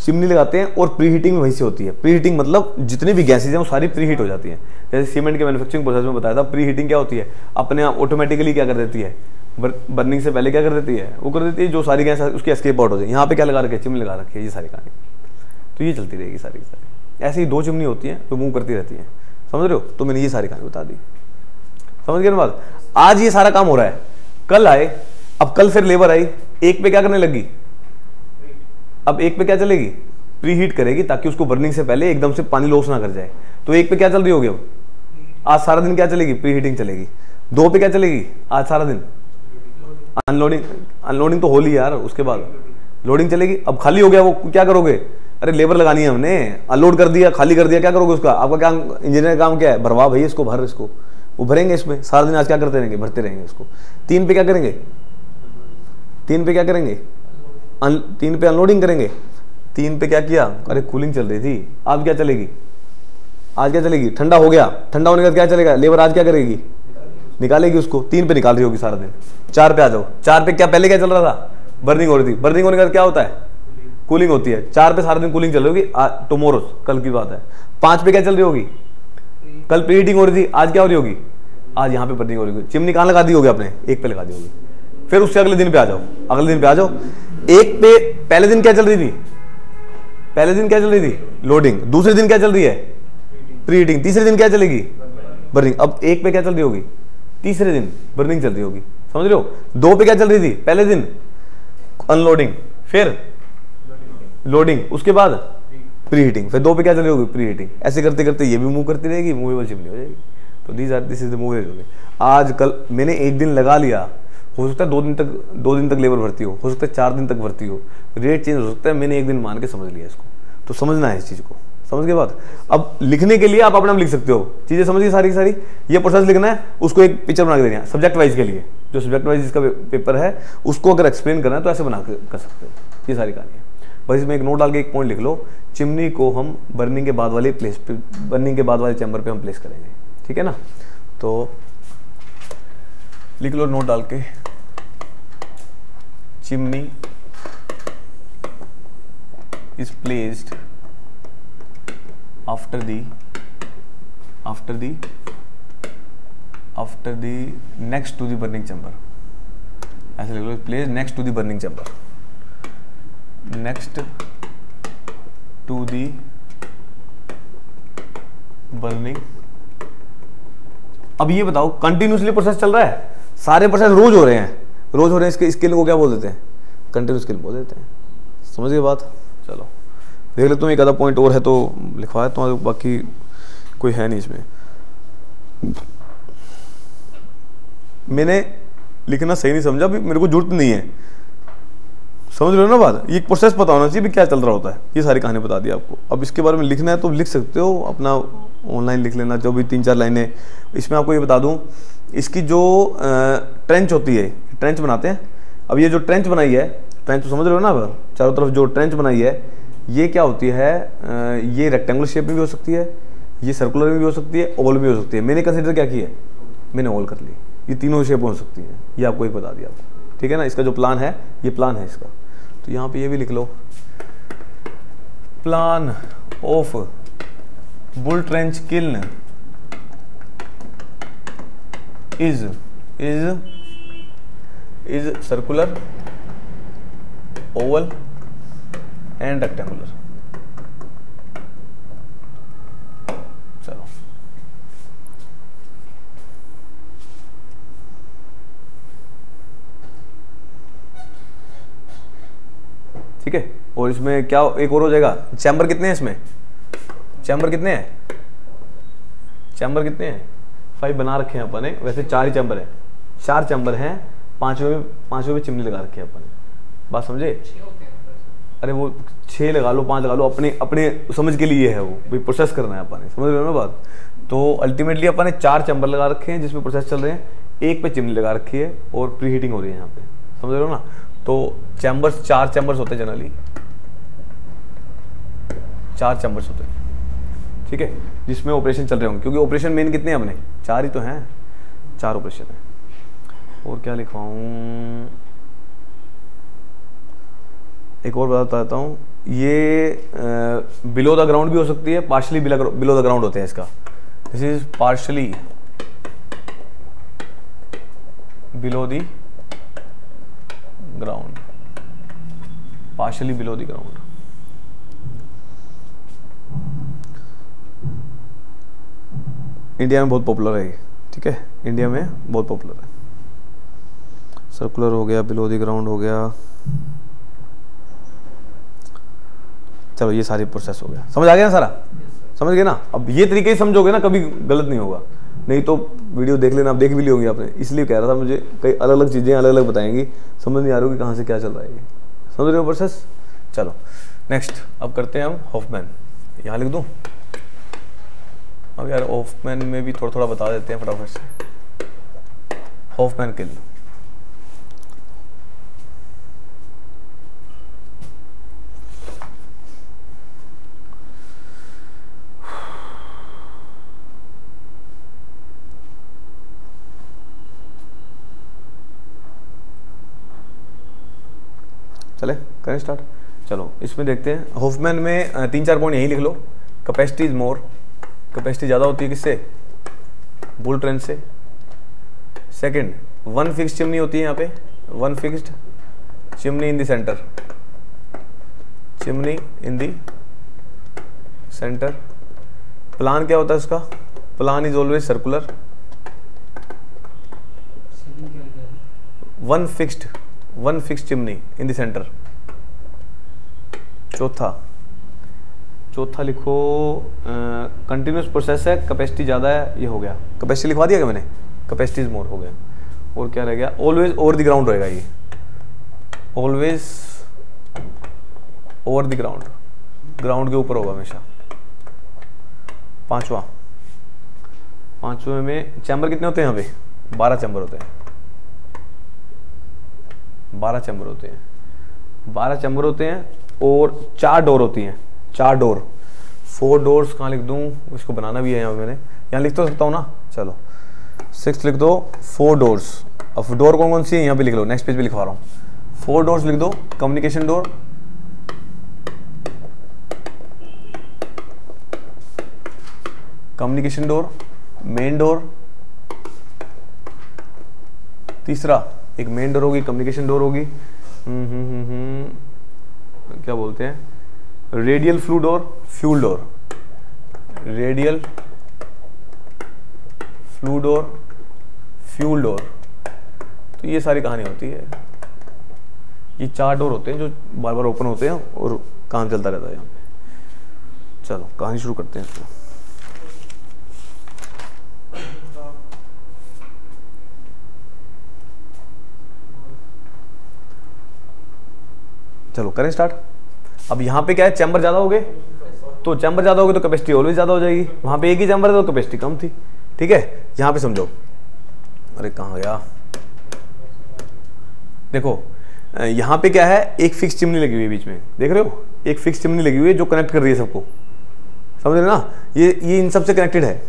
चिमनी लगाते हैं, और प्री हीटिंग वहीं से होती है। प्री हीटिंग मतलब जितनी भी गैसेज हैं वो सारी प्री हीट हो जाती हैं। जैसे सीमेंट के मैन्युफैक्चरिंग प्रोसेस में बताया था, प्री हीटिंग क्या होती है, अपने आप ऑटोमेटिकली क्या कर देती है, बर्निंग से पहले क्या कर देती है, वो कर देती है जो सारी गैस उसकी एस्केप आउट हो जाए। यहाँ पे क्या लगा रखी है, चिमनी लगा रखी है, ये सारी कहानी। तो ये चलती रहेगी सारी सारी, ऐसी 2 चिमनी होती हैं जो मूव करती रहती हैं, समझ रहे हो। तो मैंने ये सारी कहानी बता दी, समझ गए ना बात। आज ये सारा काम हो रहा है, कल आए, अब कल फिर लेबर आई, एक पे क्या करने लगी, अब एक पे क्या चलेगी, प्री हीट करेगी ताकि उसको बर्निंग से पहले एकदम से पानी लॉस ना कर जाए। तो एक पे क्या चल रही होगी, अब आज सारा दिन क्या चलेगी, प्री हीटिंग चलेगी। 2 पे क्या चलेगी, आज सारा दिन अनलोडिंग तो हो ली यार, उसके बाद लोडिंग चलेगी। अब खाली हो गया, वो क्या करोगे, अरे लेबर लगानी है हमने, अनलोड कर दिया, खाली कर दिया, क्या करोगे उसका, आपका क्या इंजीनियर का काम क्या है, भरवा भाई इसको, भर इसको, वो भरेंगे इसमें सारा दिन। आज क्या करते रहेंगे, भरते रहेंगे इसको। 3 पे क्या करेंगे, 3 पे क्या करेंगे, 3 पे अनलोडिंग करेंगे। 3 पे क्या किया, अरे कूलिंग चल रही थी, अब क्या चलेगी, आज क्या चलेगी, ठंडा हो गया, ठंडा होने के बाद क्या चलेगा, लेबर आज क्या करेगी, निकालेगी उसको। 3 पे निकाल रही होगी सारा दिन। 4 पे आ जाओ, 4 पे क्या पहले क्या चल रहा था, बर्निंग हो रही थी, बर्निंग होने के बाद क्या होता है, कूलिंग होती है। 4 पे सारा दिन कूलिंग चल रही होगी, टुमारो कल की बात है। 5 पे क्या चल रही होगी, कल प्री हीटिंग हो रही थी, आज क्या हो रही होगी, आज यहाँ पे बर्निंग हो रही होगी। चिमनी कहाँ लगा दी होगी आपने, एक पे लगा दी होगी। फिर उससे अगले दिन पे आ जाओ, अगले दिन पे आ जाओ। एक पे पहले दिन क्या चल रही थी, पहले दिन क्या चल रही थी, लोडिंग। दूसरे दिन क्या चल रही है, प्री हीटिंग। तीसरे दिन क्या चलेगी, बर्निंग। अब एक पे क्या चल रही होगी, तीसरे दिन बर्निंग चल रही होगी, समझ रहे हो। 2 पे क्या चल रही थी, पहले दिन अनलोडिंग, फिर लोडिंग, उसके बाद प्री हीटिंग, फिर 2 पे क्या चल रही होगी, प्री हीटिंग। ऐसे करते करते ये भी मूव करती रहेगी, मूवेबल चिमनी हो जाएगी। तो दिस इज द मूवेज हो गई। आज कल मैंने एक दिन लगा लिया, हो सकता है 2 दिन तक लेबर भर्ती हो सकता है 4 दिन तक भर्ती हो, रेट चेंज हो सकता है। मैंने एक दिन मान के समझ लिया इसको, तो समझना है इस चीज को, समझ के बाद। अब लिखने के लिए आप अपना लिख सकते हो, चीजें समझ गई सारी की सारी। ये प्रोसेस लिखना है, उसको एक पिक्चर बना के देना है सब्जेक्ट वाइज के लिए, जो सब्जेक्ट वाइज जिसका पेपर है उसको अगर एक्सप्लेन करना है तो ऐसे बना के कर सकते हो। ये सारी कहानी है। बस इसमें एक नोट डाल के एक पॉइंट लिख लो, चिमनी को हम बर्निंग के बाद वाले प्लेस पे, बर्निंग के बाद वाले चैम्बर पे हम प्लेस करेंगे, ठीक है ना। तो लिख लो नोट डाल के, chimney is placed after the next to the burning chamber, ऐसे लिख लो, placed next to the burning chamber, next to the burning। अब ये बताओ कंटिन्यूसली प्रोसेस चल रहा है, सारे प्रोसेस रोज हो रहे हैं, इसके स्किल को क्या बोल देते हैं, कंटिन्यूस स्किल बोल देते हैं, समझ गए बात। चलो देख लेता हूँ, एक आधा पॉइंट और है तो लिखवा देता हूँ, बाकी कोई है नहीं इसमें। मैंने लिखना सही नहीं समझा, मेरे को जरूरत नहीं है, समझ रहे हो ना बात। ये प्रोसेस पता होना चाहिए भी क्या चल रहा होता है। ये सारी कहानी बता दी आपको। अब इसके बारे में लिखना है तो लिख सकते हो, अपना ऑनलाइन लिख लेना, जो भी 3-4 लाइनें। इसमें आपको ये बता दूँ, इसकी जो ट्रेंच होती है, ट्रेंच बनाते हैं। अब ये जो ट्रेंच बनाई है, ट्रेंच तो समझ रहे हो ना, चारों तरफ जो ट्रेंच बनाई है, ये क्या होती है, ये रेक्टेंगुलर शेप में भी हो सकती है, ये सर्कुलर में भी हो सकती है, ओवल में भी हो सकती है। मैंने कंसिडर क्या किया, मैंने ओवल कर ली। ये तीनों शेप हो सकती है, ये आपको ही बता दिया आपको, ठीक है ना। इसका जो प्लान है, ये प्लान है इसका। तो यहाँ पे ये भी लिख लो, plan of bull trench kiln is circular, oval and rectangular. चलो ठीक है। और इसमें क्या एक और हो जाएगा, चैम्बर कितने हैं इसमें, चैम्बर कितने हैं, चैम्बर कितने हैं, 5 बना रखे हैं अपन ने। वैसे 4 ही चैम्बर है, 4 चैम्बर हैं, 5वें पे चिमनी लगा रखी है अपन ने। बात समझे। अरे वो 6 लगा लो, 5 लगा लो, अपने अपने समझ के लिए है वो, भाई प्रोसेस करना है अपन ने, समझ रहे हो ना बात। तो अल्टीमेटली अपन ने 4 चैम्बर लगा रखे हैं जिसमें प्रोसेस चल रहे हैं, एक पे चिमनी लगा रखी है और प्री हीटिंग हो रही है यहाँ पे, समझ रहे हो ना। तो चैम्बर्स 4 चैम्बर्स होते हैं जनरली, 4 चैम्बर्स होते हैं, ठीक है, जिसमें ऑपरेशन चल रहे होंगे, क्योंकि ऑपरेशन मेन कितने हैं अपने, 4 ही तो हैं, 4 ऑपरेशन है। और क्या लिखवाऊँ, एक और बताता देता हूँ, ये बिलो द ग्राउंड भी हो सकती है, पार्शली बिलो द ग्राउंड होते हैं इसका, this is partially below the ground, partially below the ground. India में बहुत पॉपुलर है ये, ठीक है, इंडिया में बहुत पॉपुलर है। सर्कुलर हो गया, बिलो द ग्राउंड हो गया, चलो ये सारी प्रोसेस हो गया, समझ आ गया ना सारा, समझ गए ना। अब ये तरीके से समझोगे ना कभी गलत नहीं होगा, नहीं तो वीडियो देख लेना, आप देख भी ली होंगी आपने, इसलिए कह रहा था मुझे कई अलग अलग चीज़ें अलग अलग बताएंगी, समझ नहीं आ रही कि कहाँ से क्या चल रहा है ये, समझ रहे हो प्रोसेस। चलो नेक्स्ट अब करते हैं हम हॉफमैन, यहाँ लिख दूँ। अब यार हॉफमैन में भी थोड़ा थोड़ा बता देते हैं फटाफट से, हॉफमैन किल। चले करें स्टार्ट। चलो इसमें देखते हैं, हॉफमैन में 3-4 पॉइंट यही लिख लो। कैपेसिटी इज मोर, कैपेसिटी ज़्यादा होती है किससे, बुल ट्रेन से। सेकंड, वन फिक्स्ड चिमनी होती है यहाँ पे, one fixed chimney in the centre, chimney in the centre. Plan क्या होता है उसका, plan is always circular. One fixed chimney in the centre. चौथा लिखो, कंटिन्यूस प्रोसेस है, कैपेसिटी ज़्यादा है, ये हो गया। कैपेसिटी लिखवा दिया क्या मैंने, कैपेसिटी इज मोर हो गया। और क्या रह गया, ऑलवेज ओवर द ग्राउंड रहेगा ये, always over the ground, ground के ऊपर होगा हमेशा। पांचवें में चैम्बर कितने होते हैं यहाँ पे, 12 चैम्बर होते हैं, 12 चैम्बर होते हैं, 12 चैम्बर होते हैं। और 4 डोर होती हैं, 4 डोर। 4 डोर्स कहाँ लिख दूँ, इसको बनाना भी है यहाँ पे मैंने, यहाँ लिख तो सकता हूँ ना। चलो 6 लिख दो, 4 डोर्स। अब डोर कौन कौन सी है यहाँ पे लिख लो, नेक्स्ट पेज पे लिखवा रहा हूँ। 4 डोर्स लिख दो, communication door, communication door, main door. तीसरा एक मेन डोर होगी, कम्युनिकेशन डोर होगी, क्या बोलते हैं, radial flu door, fuel door, radial flu door, fuel door. तो ये सारी कहानी होती है, ये 4 डोर होते हैं जो बार बार ओपन होते हैं और काम चलता रहता है यहाँ पे। चलो कहानी शुरू करते हैं इसको। चलो करें स्टार्ट। अब यहाँ पे क्या है, चैम्बर ज़्यादा हो गए, तो चैम्बर ज़्यादा हो गए तो कैपेसिटी ऑलवेज ज़्यादा हो जाएगी। वहाँ पे एक ही चैम्बर है तो कैपेसिटी कम थी, ठीक है। यहाँ पे समझो, अरे कहाँ गया, देखो यहाँ पे क्या है, एक फिक्स चिमनी लगी हुई है बीच में, देख रहे हो, एक फिक्स चिमनी लगी हुई है जो कनेक्ट कर रही है सबको, समझ रहे ना। ये इन सबसे कनेक्टेड है,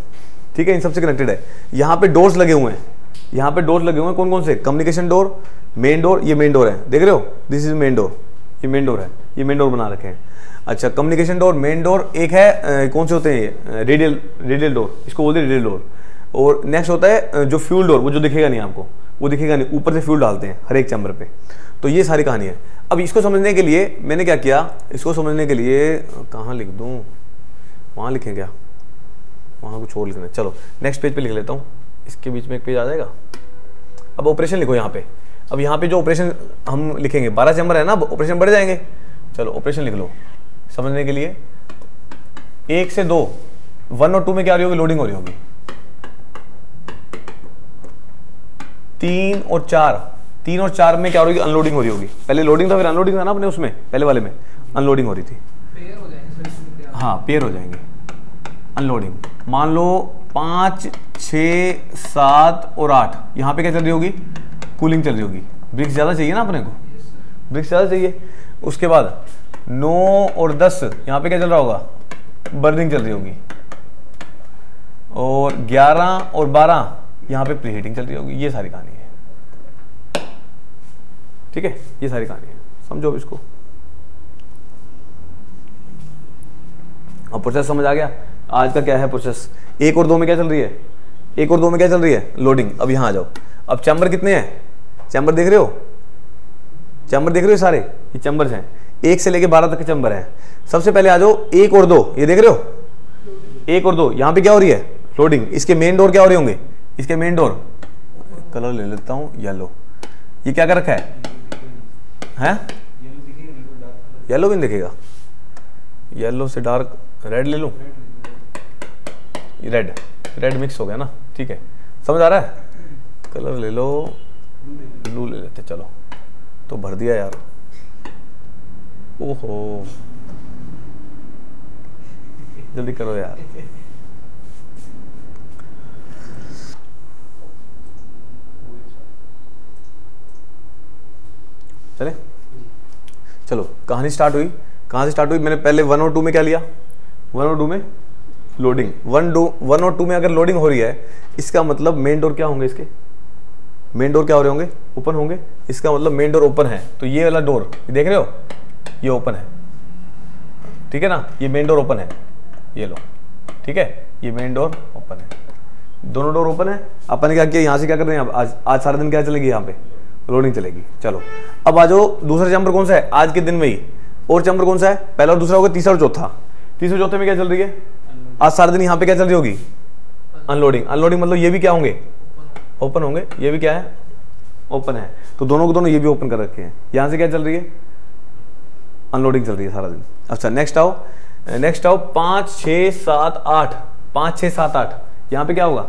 ठीक है, इन सबसे कनेक्टेड है। यहाँ पे डोर्स लगे हुए हैं, यहाँ पे डोर्स लगे हुए हैं, कौन कौन से, कम्युनिकेशन डोर, मेन डोर, ये मेन डोर है, देख रहे हो, दिस इज मेन डोर, ये मेन डोर है, ये मेन डोर बना रखे हैं। अच्छा, कम्युनिकेशन डोर, मेन डोर, एक है कौन से होते हैं ये, रेडियल डोर, इसको बोलते हैं रेडियल डोर। और नेक्स्ट होता है जो फ्यूल डोर, वो जो दिखेगा नहीं आपको, वो दिखेगा नहीं, ऊपर से फ्यूल डालते हैं हर एक चैम्बर पे। तो ये सारी कहानी है। अब इसको समझने के लिए मैंने क्या किया, इसको समझने के लिए कहाँ लिख दूँ, वहाँ लिखें क्या, वहाँ कुछ और लिखना है। चलो नेक्स्ट पेज पे लिख लेता हूँ, इसके बीच में एक पेज आ जाएगा। अब ऑपरेशन लिखो यहाँ पे। अब यहाँ पे जो ऑपरेशन हम लिखेंगे, 12 चैम्बर है ना, ऑपरेशन बढ़ जाएंगे। चलो ऑपरेशन लिख लो समझने के लिए। 1 से 2, 1 और 2 में क्या हो रही होगी, लोडिंग हो रही होगी। 3 और 4 में क्या हो रही होगी, अनलोडिंग हो रही होगी। पहले लोडिंग था फिर अनलोडिंग था ना अपने उसमें, पहले वाले में। अनलोडिंग हो रही थी, पेयर हो जाएंगे सर। हाँ पेयर हो जाएंगे। अनलोडिंग मान लो 5, 6, 7 और 8, यहाँ पे क्या चल रही होगी, कूलिंग चल रही होगी। ब्रिक्स ज़्यादा चाहिए ना अपने को, ब्रिक्स ज़्यादा चाहिए। उसके बाद 9 और 10 यहाँ पे क्या चल रहा होगा, बर्निंग चल रही होगी। और 11 और 12 यहाँ पे प्री हीटिंग चल रही होगी। ये सारी कहानी है, ठीक है, ये सारी कहानी है, समझो अब इसको। अब प्रोसेस समझ आ गया आज का क्या है प्रोसेस। 1 और 2 में क्या चल रही है, 1 और 2 में क्या चल रही है, लोडिंग। अब यहाँ आ जाओ। अब चैम्बर कितने हैं, चैम्बर देख रहे हो, चैम्बर देख रहे हो सारे, ये चैम्बर्स हैं, 1 से लेके 12 तक के चैम्बर हैं। सबसे पहले आ जाओ 1 और 2, ये देख रहे हो 1 और 2, यहाँ पे क्या हो रही है, लोडिंग। इसके मेन डोर क्या हो रहे होंगे, इसके मेन डोर, कलर ले लेता हूँ येलो, ये क्या कर रखा है, येलो भी नहीं दिखेगा, येलो से डार्क रेड ले लूं, रेड, रेड मिक्स हो गया ना, ठीक है, समझ आ रहा है। कलर ले लो, ब्लू ले लेते, चलो तो भर दिया यार, ओहो जल्दी करो यार। चले चलो, कहानी स्टार्ट हुई, कहाँ से स्टार्ट हुई, मैंने पहले 1 और 2 में क्या लिया, 1 और 2 में लोडिंग। 1 और 2 में अगर लोडिंग हो रही है, इसका मतलब मेन डोर क्या होंगे, इसके मेन डोर क्या हो रहे होंगे, ओपन होंगे। इसका मतलब मेन डोर ओपन है, तो ये वाला डोर देख रहे हो, ये ओपन है, ठीक है ना, ये मेन डोर ओपन है, ये लो, ठीक है, ये मेन डोर ओपन है, दोनों डोर ओपन है। अपन ने क्या किया, यहाँ से क्या कर रहे हैं, आज सारा दिन क्या चलेगी, यहाँ पे लोडिंग चलेगी। चलो अब आ जाओ, दूसरा चैम्बर कौन सा है आज के दिन में ही, और चैम्बर कौन सा है, पहला और दूसरा होगा, तीसरा और चौथा। तीसरे चौथे में क्या चल रही है, आज सारा दिन यहाँ पे क्या चल रही होगी, अनलोडिंग। अनलोडिंग मतलब ये भी क्या होंगे, ओपन होंगे, ये भी क्या है, ओपन है, तो दोनों को दोनों ये भी ओपन कर रखे हैं। यहाँ से क्या चल रही है, अनलोडिंग चल रही है सारा दिन। अच्छा नेक्स्ट आओ, नेक्स्ट आओ 5, 6, 7, 8, 5, 6, 7, 8, यहाँ पे क्या होगा,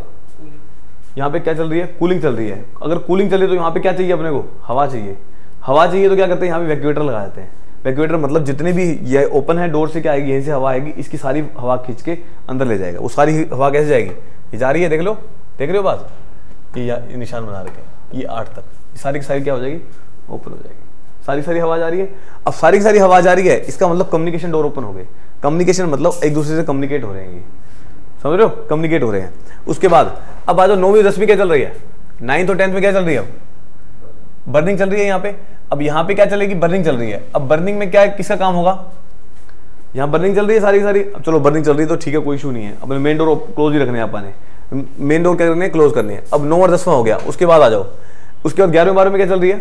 यहाँ पे क्या चल रही है, कूलिंग चल रही है। अगर कूलिंग चल रही है तो यहाँ पे क्या चाहिए अपने को, हवा चाहिए। हवा चाहिए तो क्या करते हैं, यहाँ पे वैक्यूएटर लगा देते हैं। वैक्यूएटर मतलब जितने भी ये ओपन है डोर से क्या आएगी, यहीं से हवा आएगी, इसकी सारी हवा खींच के अंदर ले जाएगा। वो सारी हवा कैसे जाएगी, ये जा रही है, देख लो, देख रहे हो बात, ये निशान बना रखे, ये 8 तक, सारी की सारी क्या हो जाएगी, ओपन हो जाएगी, सारी सारी हवा जा रही है। अब सारी की सारी हवा जा रही है, इसका मतलब कम्युनिकेशन डोर ओपन हो गए। कम्युनिकेशन मतलब एक दूसरे से कम्युनिकेट हो रहे हैं, समझ रहे हो, कम्युनिकेट हो रहे हैं। उसके बाद अब आ जाओ 9वीं 10वीं क्या चल रही है, 9th और 10th में क्या चल रही है, अब बर्निंग चल रही है यहाँ पे। अब यहाँ पे क्या चलेगी, बर्निंग चल रही है। अब बर्निंग में क्या किसका काम होगा, यहाँ बर्निंग चल रही है सारी की सारी। अब चलो बर्निंग चल रही है तो ठीक है, कोई इशू नहीं है, अपने मेन डोर क्लोज ही रखने हैं अपन ने, मेन डोर क्या करने हैं, क्लोज करने हैं। अब 9 और 10वां हो गया। उसके बाद आ जाओ, उसके बाद 11वें 12वें में क्या चल रही है,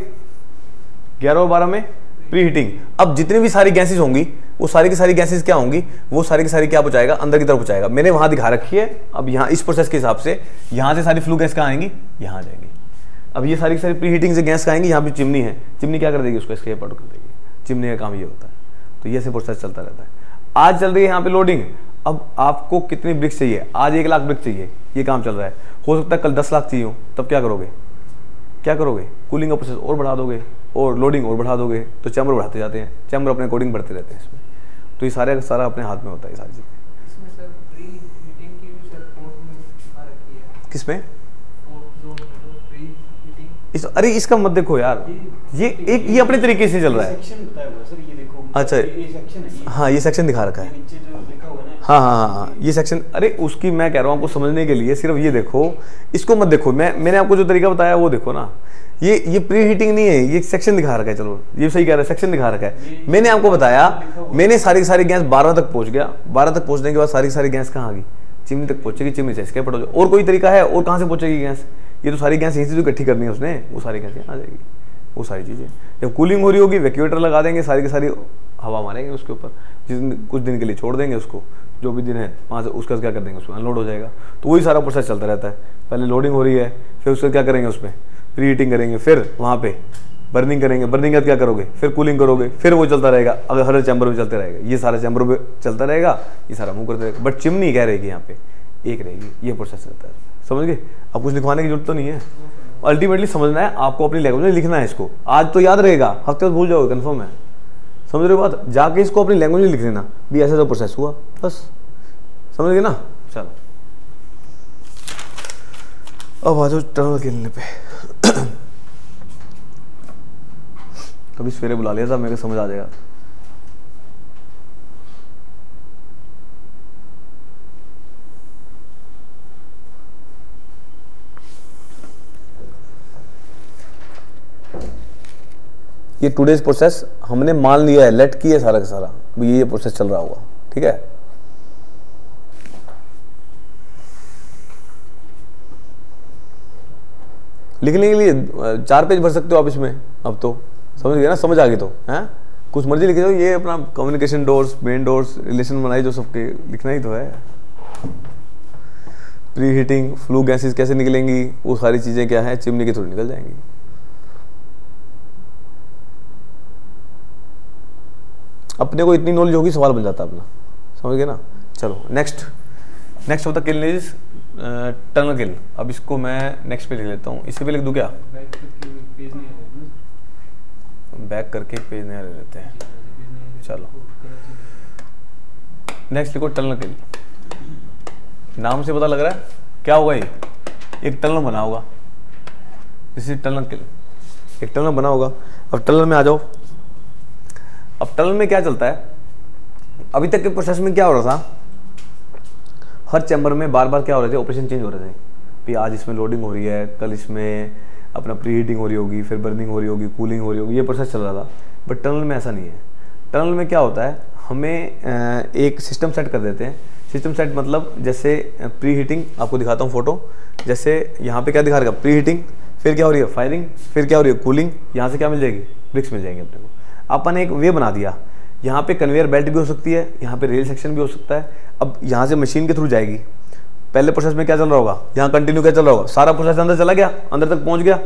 11 और 12 में प्री हीटिंग। अब जितनी भी सारी गैसेज होंगी, वो सारी की सारी गैसेज क्या होंगी, वो सारी की सारी क्या पहुंचाएगा, अंदर की तरफ पहुंचाएगा। मैंने वहां दिखा रखी है। अब यहाँ इस प्रोसेस के हिसाब से यहाँ से सारी फ्लू गैस कहाँ आएंगी, यहाँ आ जाएंगी। अब ये सारी की सारी प्री हीटिंग से गैस आएंगी, यहाँ पे चिमनी है, चिमनी क्या कर देगी, उसको एस्केप आउट कर देगी। चिमनी का काम ये होता है। तो ये से प्रोसेस चलता रहता है। आज चल रही है यहाँ पे लोडिंग। अब आपको कितनी ब्रिक्स चाहिए, आज 1 लाख ब्रिक्स चाहिए, ये काम चल रहा है। हो सकता है कल 10 लाख चाहिए हो, तब क्या करोगे, क्या करोगे, कूलिंग का प्रोसेस और बढ़ा दोगे और लोडिंग और बढ़ा दोगे, तो चैम्बर बढ़ाते जाते हैं, चैम्बर अपने अकॉर्डिंग बढ़ते रहते हैं इसमें। तो ये सारे सारा अपने हाथ में होता है, ये सारी चीज़ें। इसमें सर प्री हीटिंग की भी सर पोर्ट में आ रखी है, किसमें, पोर्ट जोन में प्री हीटिंग इस, अरे इसका मत देखो यार, ये एक ये अपने तरीके से चल रहा है। सेक्शन बताया हुआ सर, ये देखो, अच्छा, ये सेक्शन है, हाँ ये सेक्शन दिखा रखा है, नीचे जो लिखा हुआ है ना, हाँ हाँ हाँ ये सेक्शन। अरे उसकी मैं कह रहा हूँ आपको समझने के लिए, सिर्फ ये देखो, इसको मत देखो। मैंने आपको जो तरीका बताया वो देखो ना, ये प्री हीटिंग नहीं है, ये सेक्शन दिखा रखा है। चलो ये सही कह रहा है, सेक्शन दिखा रखा है। मैंने आपको बताया, मैंने सारी की सारी गैस 12 तक पहुंच गया। 12 तक पहुंचने के बाद सारी की सारी गैस कहाँ आ गई, चिमनी तक पहुंचेगी, चिमनी से इसके पटो। और कोई तरीका है, और कहाँ से पहुंचेगी गैस, ये तो सारी गैस यहीं से जो इकट्ठी करनी है उसने, वो सारी गैस आ जाएगी। वो सारी चीज़ें जब कूलिंग हो रही होगी, वैक्यूएटर लगा देंगे, सारी की सारी हवा मारेंगे उसके ऊपर, कुछ दिन के लिए छोड़ देंगे उसको, जो भी दिन है वहाँ से उसका क्या कर देंगे, उसमें अनलोड हो जाएगा। तो वही सारा प्रोसेस चलता रहता है। पहले लोडिंग हो रही है, फिर उसका क्या करेंगे, उसमें प्री हीटिंग करेंगे, फिर वहाँ पे बर्निंग करेंगे, बर्निंग का क्या करोगे, फिर कूलिंग करोगे, फिर वो चलता रहेगा। अगर हर चैम्बर में चलते रहेगा, ये सारा चैम्बर में चलता रहेगा, ये सारा मूव करते रहेगा। बट चिमनी क्या रहेगी, यहाँ पे एक रहेगी। ये प्रोसेस रहता है, समझ गए। अब कुछ लिखवाने की जरूरत तो नहीं है, अल्टीमेटली समझना है आपको, अपनी लैंग्वेज में लिखना है इसको। आज तो याद रहेगा, हफ्ते बाद भूल जाओगे, कन्फर्म है। समझ रहे हो बात? जाके इसको अपनी लैंग्वेज में लिख देना भी ऐसा जो प्रोसेस हुआ, बस समझ गए ना। चलो अब आ जाओ टनल खेलने पे। कभी सवेरे बुला लिया था, मेरे को समझ आ जाएगा। ये टुडेज प्रोसेस हमने मान लिया है, लेट की है सारा का सारा, ये प्रोसेस चल रहा होगा, ठीक है। लिखने के लिए 4 पेज भर सकते हो आप इसमें, अब तो समझ गए ना, समझ आ गई तो हैं, कुछ मर्जी लिख दो। ये अपना communication doors, main doors, relation बनाई जो सबके, लिखना ही तो है। प्री हीटिंग, फ्लू गैसेस कैसे निकलेंगी, वो सारी चीजें क्या है, चिमनी के थ्रू निकल जाएंगी। अपने को इतनी नॉलेज होगी, सवाल बन जाता है अपना, समझ गए ना। चलो नेक्स्ट होता किल इज टनल किल। अब इसको मैं नेक्स्ट पे लिख लेता हूँ, इसी पे लिख दूँ क्या? बैक करके पेज नहीं ले लेते हैं। चलो नेक्स्ट लिखो टनल किल। नाम से पता लग रहा है क्या होगा, ये एक टनल बना होगा, इसी टनल किल, एक टनल बना होगा। अब टनल में आ जाओ। अब टनल में क्या चलता है, अभी तक के प्रोसेस में क्या हो रहा था, हर चैम्बर में बार बार क्या हो रहे थे, ऑपरेशन चेंज हो रहे थे। फिर आज इसमें लोडिंग हो रही है, कल इसमें अपना प्री हीटिंग हो रही होगी, फिर बर्निंग हो रही होगी, कूलिंग हो रही होगी, ये प्रोसेस चल रहा था। बट टनल में ऐसा नहीं है। टनल में क्या होता है, हमें एक सिस्टम सेट कर देते हैं। सिस्टम सेट मतलब जैसे प्री हीटिंग, आपको दिखाता हूँ फोटो, जैसे यहाँ पे क्या दिखा रहेगा, प्री हीटिंग, फिर क्या हो रही है फायरिंग, फिर क्या हो रही है कूलिंग, यहाँ से क्या मिल जाएगी, ब्रिक्स मिल जाएंगे अपने को। अपन एक वे बना दिया, यहाँ पे कन्वेयर बेल्ट भी हो सकती है, यहाँ पे रेल सेक्शन भी हो सकता है। अब यहाँ से मशीन के थ्रू जाएगी, पहले प्रोसेस में क्या चल रहा होगा, यहाँ कंटिन्यू क्या चल रहा होगा, सारा प्रोसेस अंदर चला गया, अंदर तक पहुँच गया।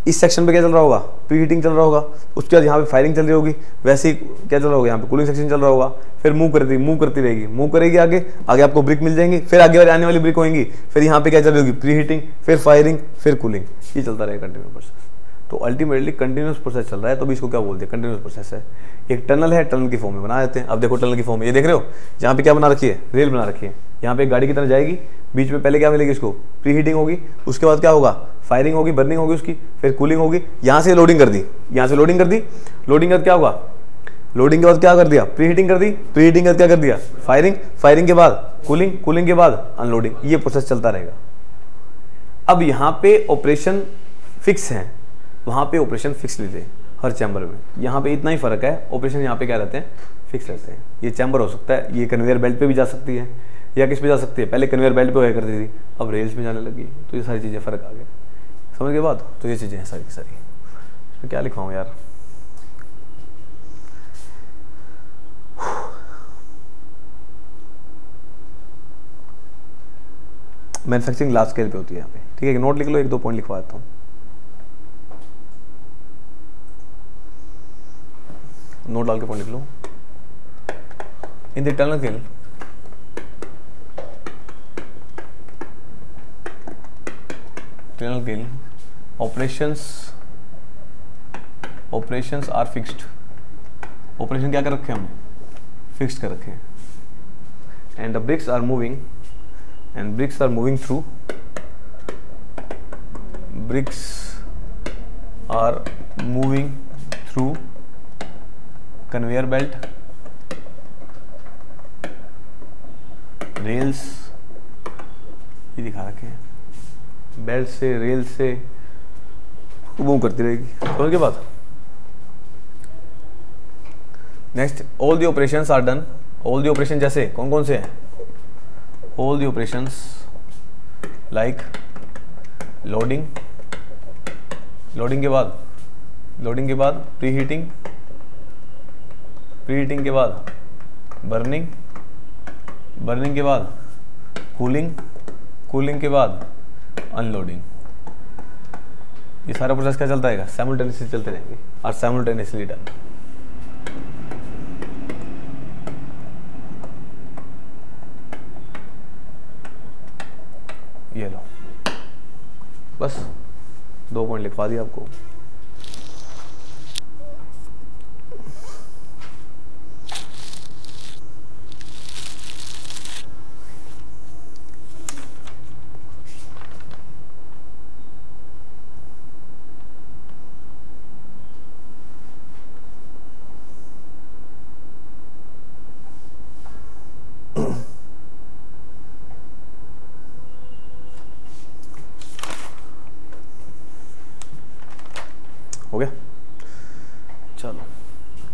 इस सेक्शन पे क्या चल रहा होगा, प्री हीटिंग चल रहा होगा, उसके बाद यहाँ पे फायरिंग चल रही होगी, वैसे ही क्या चल रहा होगा, यहाँ पे कूलिंग सेक्शन चल रहा होगा, फिर मूव करती रहेगी, मूव करेगी आगे आपको ब्रिक मिल जाएंगी, फिर आगे आने वाली ब्रिक होंगी, फिर यहाँ पे क्या चल रही होगी, प्री हीटिंग, फिर फायरिंग, फिर कूलिंग, ये चलता रहेगा कंटिन्यू प्रोसेस। तो अल्टीमेटली कंटिन्यूस प्रोसेस चल रहा है, तो भी इसको क्या बोलते हैं, कंटिन्यूस प्रोसेस है। एक टनल है, टनल की फॉर्म में बना देते हैं। अब देखो टनल की फॉर्म, ये देख रहे हो, यहाँ पे क्या बना रखी है, रेल बना रखी है। यहाँ पे गाड़ी की तरह जाएगी, बीच में पहले क्या मिलेगी, इसको प्री हीटिंग होगी, उसके बाद क्या होगा, फायरिंग होगी, बर्निंग होगी उसकी, फिर कूलिंग होगी, यहाँ से लोडिंग कर दी, यहाँ से लोडिंग कर दी, लोडिंग के बाद क्या होगा, लोडिंग के बाद क्या कर दिया, प्री हीटिंग कर दी, प्री हीटिंग के बाद क्या कर दिया, फायरिंग, फायरिंग के बाद कूलिंग, कूलिंग के बाद अनलोडिंग, ये प्रोसेस चलता रहेगा। अब यहाँ पे ऑपरेशन फिक्स है, वहाँ पे ऑपरेशन फिक्स लीजिए हर चैम्बर में। यहाँ पे इतना ही फर्क है, ऑपरेशन यहाँ पे क्या रहते हैं, फिक्स रहते हैं। ये चैम्बर हो सकता है, ये कन्वेयर बेल्ट पे भी जा सकती है, या किस पे जा सकती है, पहले कन्वेयर बेल्ट पे हुआ करती थी, अब रेल्स में जाने लगी, तो ये सारी चीज़ें फ़र्क आ गया, समझ के बाद। तो ये चीज़ें हैं सारी की सारी। इसमें क्या लिखवाऊँ यार, मैन्युफैक्चरिंग लार्ज स्केल पे होती है यहाँ पे, ठीक है। नोट लिख लो, 1-2 पॉइंट लिखवा देता हूँ। नोट डाल के पॉइंट लिख लो। In the tunnel kiln, operations are fixed. Operation क्या कर रखे हैं हमने, फिक्स्ड कर रखे हैं। And the bricks are moving, and bricks are moving through, bricks are moving through conveyor belt, rails, ये दिखा रखे हैं, बेल्ट से, रेल से मूव करती रहेगी, समझ के बाद। Next, all the operations are done. All the operation जैसे कौन कौन से हैं, all the operations like loading, loading के बाद प्री हीटिंग, प्री हीटिंग के बाद बर्निंग, बर्निंग के बाद कूलिंग, कूलिंग के बाद अनलोडिंग। ये सारा प्रोसेस क्या चलता रहेगा, साइमल्टेनियसली चलते रहेंगे और साइमल्टेनियसली डन। ये लो, बस 2 पॉइंट लिखवा दिया आपको।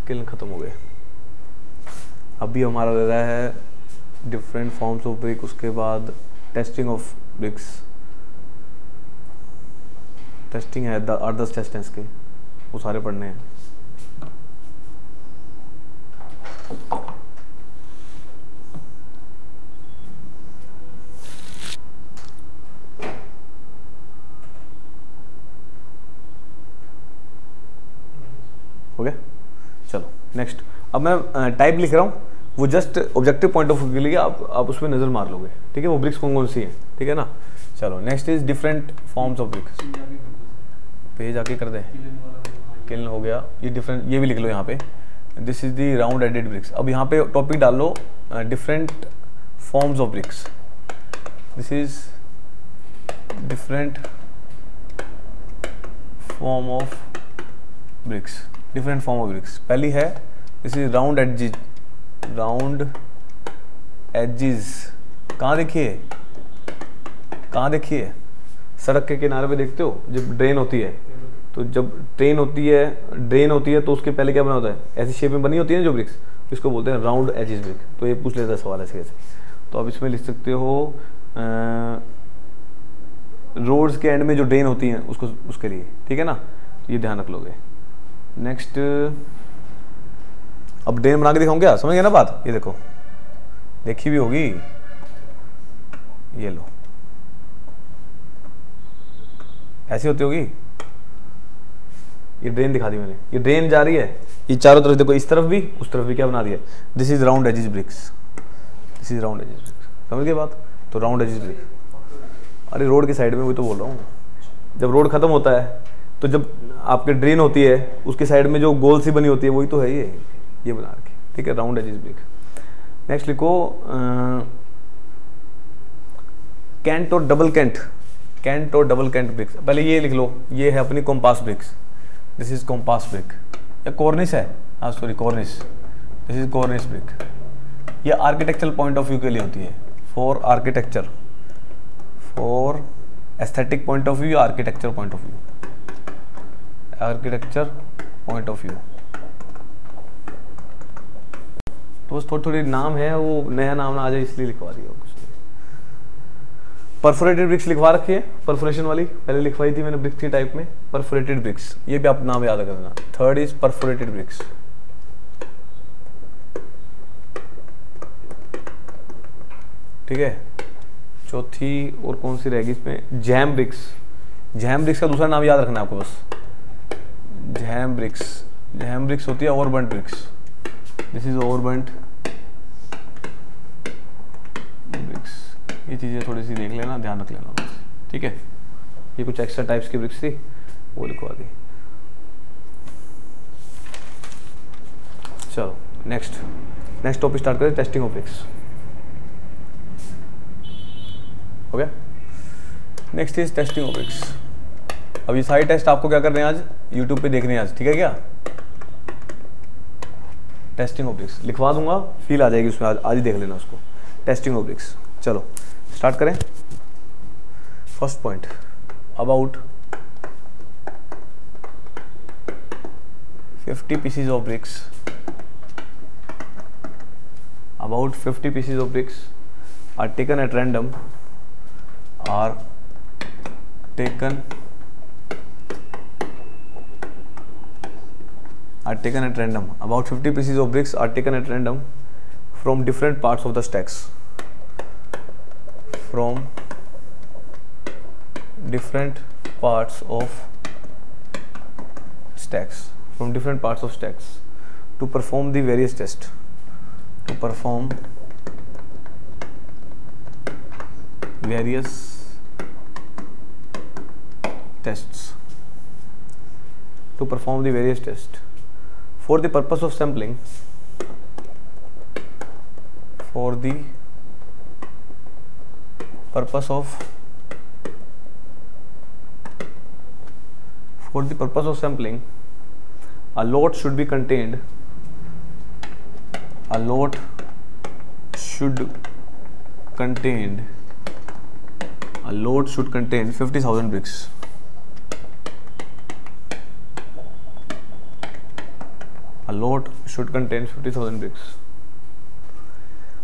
किल्न खत्म हो गए। अभी हमारा रह रहा है डिफरेंट फॉर्म्स ऑफ ब्रिक, उसके बाद टेस्टिंग ऑफ ब्रिक्स। टेस्टिंग है 8-10 टेस्ट हैं इसके, वो सारे पढ़ने हैं। हो गया, चलो नेक्स्ट। अब मैं टाइप लिख रहा हूँ, वो just objective point of view के लिए आप उसमें नज़र मार लोगे, ठीक है। वो ब्रिक्स कौन कौन सी हैं, ठीक है ना। चलो next is different forms of BRICS. Page आके कर दें, किल्न हो गया, ये डिफरेंट, ये भी लिख लो यहाँ पे, दिस इज द राउंड एडेड ब्रिक्स। अब यहाँ पे टॉपिक डाल लो different forms of bricks. This is different form of bricks, different form of bricks. पहली है this is round edges, round edges. कहाँ देखिए, कहाँ देखिए, सड़क के किनारे पे देखते हो जब ड्रेन होती है, तो जब ड्रेन होती है तो उसके पहले क्या बना होता है, ऐसी शेप में बनी होती है जो ब्रिक्स, इसको बोलते हैं राउंड एजेस ब्रिक। तो ये पूछ लेता है सवाल ऐसे कैसे। तो आप इसमें लिख सकते हो रोड्स के एंड में जो ड्रेन होती हैं उसको, उसके लिए, ठीक है ना। तो ये ध्यान रख लोगे। नेक्स्ट, अब ड्रेन बना के दिखाऊं क्या, समझ गए ना बात। ये देखो, देखी भी होगी, ये लो, ऐसी होती होगी। ये ड्रेन दिखा दी मैंने, ये ड्रेन जा रही है, ये चारों तरफ देखो, इस तरफ भी उस तरफ भी क्या बना दिया, this is round edges bricks, this is round edges bricks. समझ गए बात। तो राउंड एजेस ब्रिक्स, अरे रोड के साइड में, वही तो बोल रहा हूँ। जब रोड खत्म होता है तो जब आपके ड्रेन होती है उसके साइड में जो गोल सी बनी होती है, वही तो है ये बना रखी, ठीक है, राउंड एजेस ब्रिक। नेक्स्ट लिखो कैंट और डबल कैंट, कैंट और डबल कैंट ब्रिक्स। पहले ये लिख लो, ये है अपनी compass bricks, this is compass brick. या कॉर्निश है, हाँ sorry cornice, this is cornice brick. ये आर्किटेक्चरल पॉइंट ऑफ व्यू के लिए होती है, for architecture, for aesthetic point of view या architecture point of view, architecture point of view. तो बस थोड़ी नाम है, वो नया नाम ना आ जाए इसलिए लिखवा दिया। परफोरेटेड ब्रिक्स लिखवा रखी है, परफोरेशन वाली पहले लिखवाई थी मैंने ब्रिक्स की टाइप में, परफोरेटेड ब्रिक्स, ये भी आप नाम याद करना। Third is perforated bricks. ठीक है, चौथी और कौन सी रहेगी इसमें, जैम ब्रिक्स। जैम ब्रिक्स का दूसरा नाम याद रखना है आपको बस, जैम ब्रिक्स। जैम ब्रिक्स होती है ओवरबर्न्ट ब्रिक्स, दिस इज ओवरबर्न्ट ब्रिक्स। ये चीज़ें थोड़ी सी देख लेना, ध्यान रख लेना बस, ठीक है। ये कुछ एक्स्ट्रा टाइप्स की ब्रिक्स थी, वो लिखवा दी। चलो नेक्स्ट टॉपिक स्टार्ट करें, टेस्टिंग ऑफ ब्रिक्स। हो गया। Next is testing of BRICS. अब ये सारे टेस्ट आपको क्या करने हैं आज, यूट्यूब पे देखने हैं आज, ठीक है क्या। टेस्टिंग ऑफ ब्रिक्स लिखवा दूंगा, फील आ जाएगी उसमें, आज ही देख लेना उसको। टेस्टिंग ऑफ ब्रिक्स, चलो स्टार्ट करें। First point, about 50 pieces of bricks, about 50 pieces of bricks are taken at random, are taken at random. About 50 pieces of bricks are taken at random from different parts of the stacks. From different parts of stacks. From different parts of stacks to perform the various tests. To perform various tests. To perform the various tests. For the purpose of sampling, for the purpose of sampling, a lot should be contained, a lot should contain 50,000 bricks. A load should contain 50,000 bricks.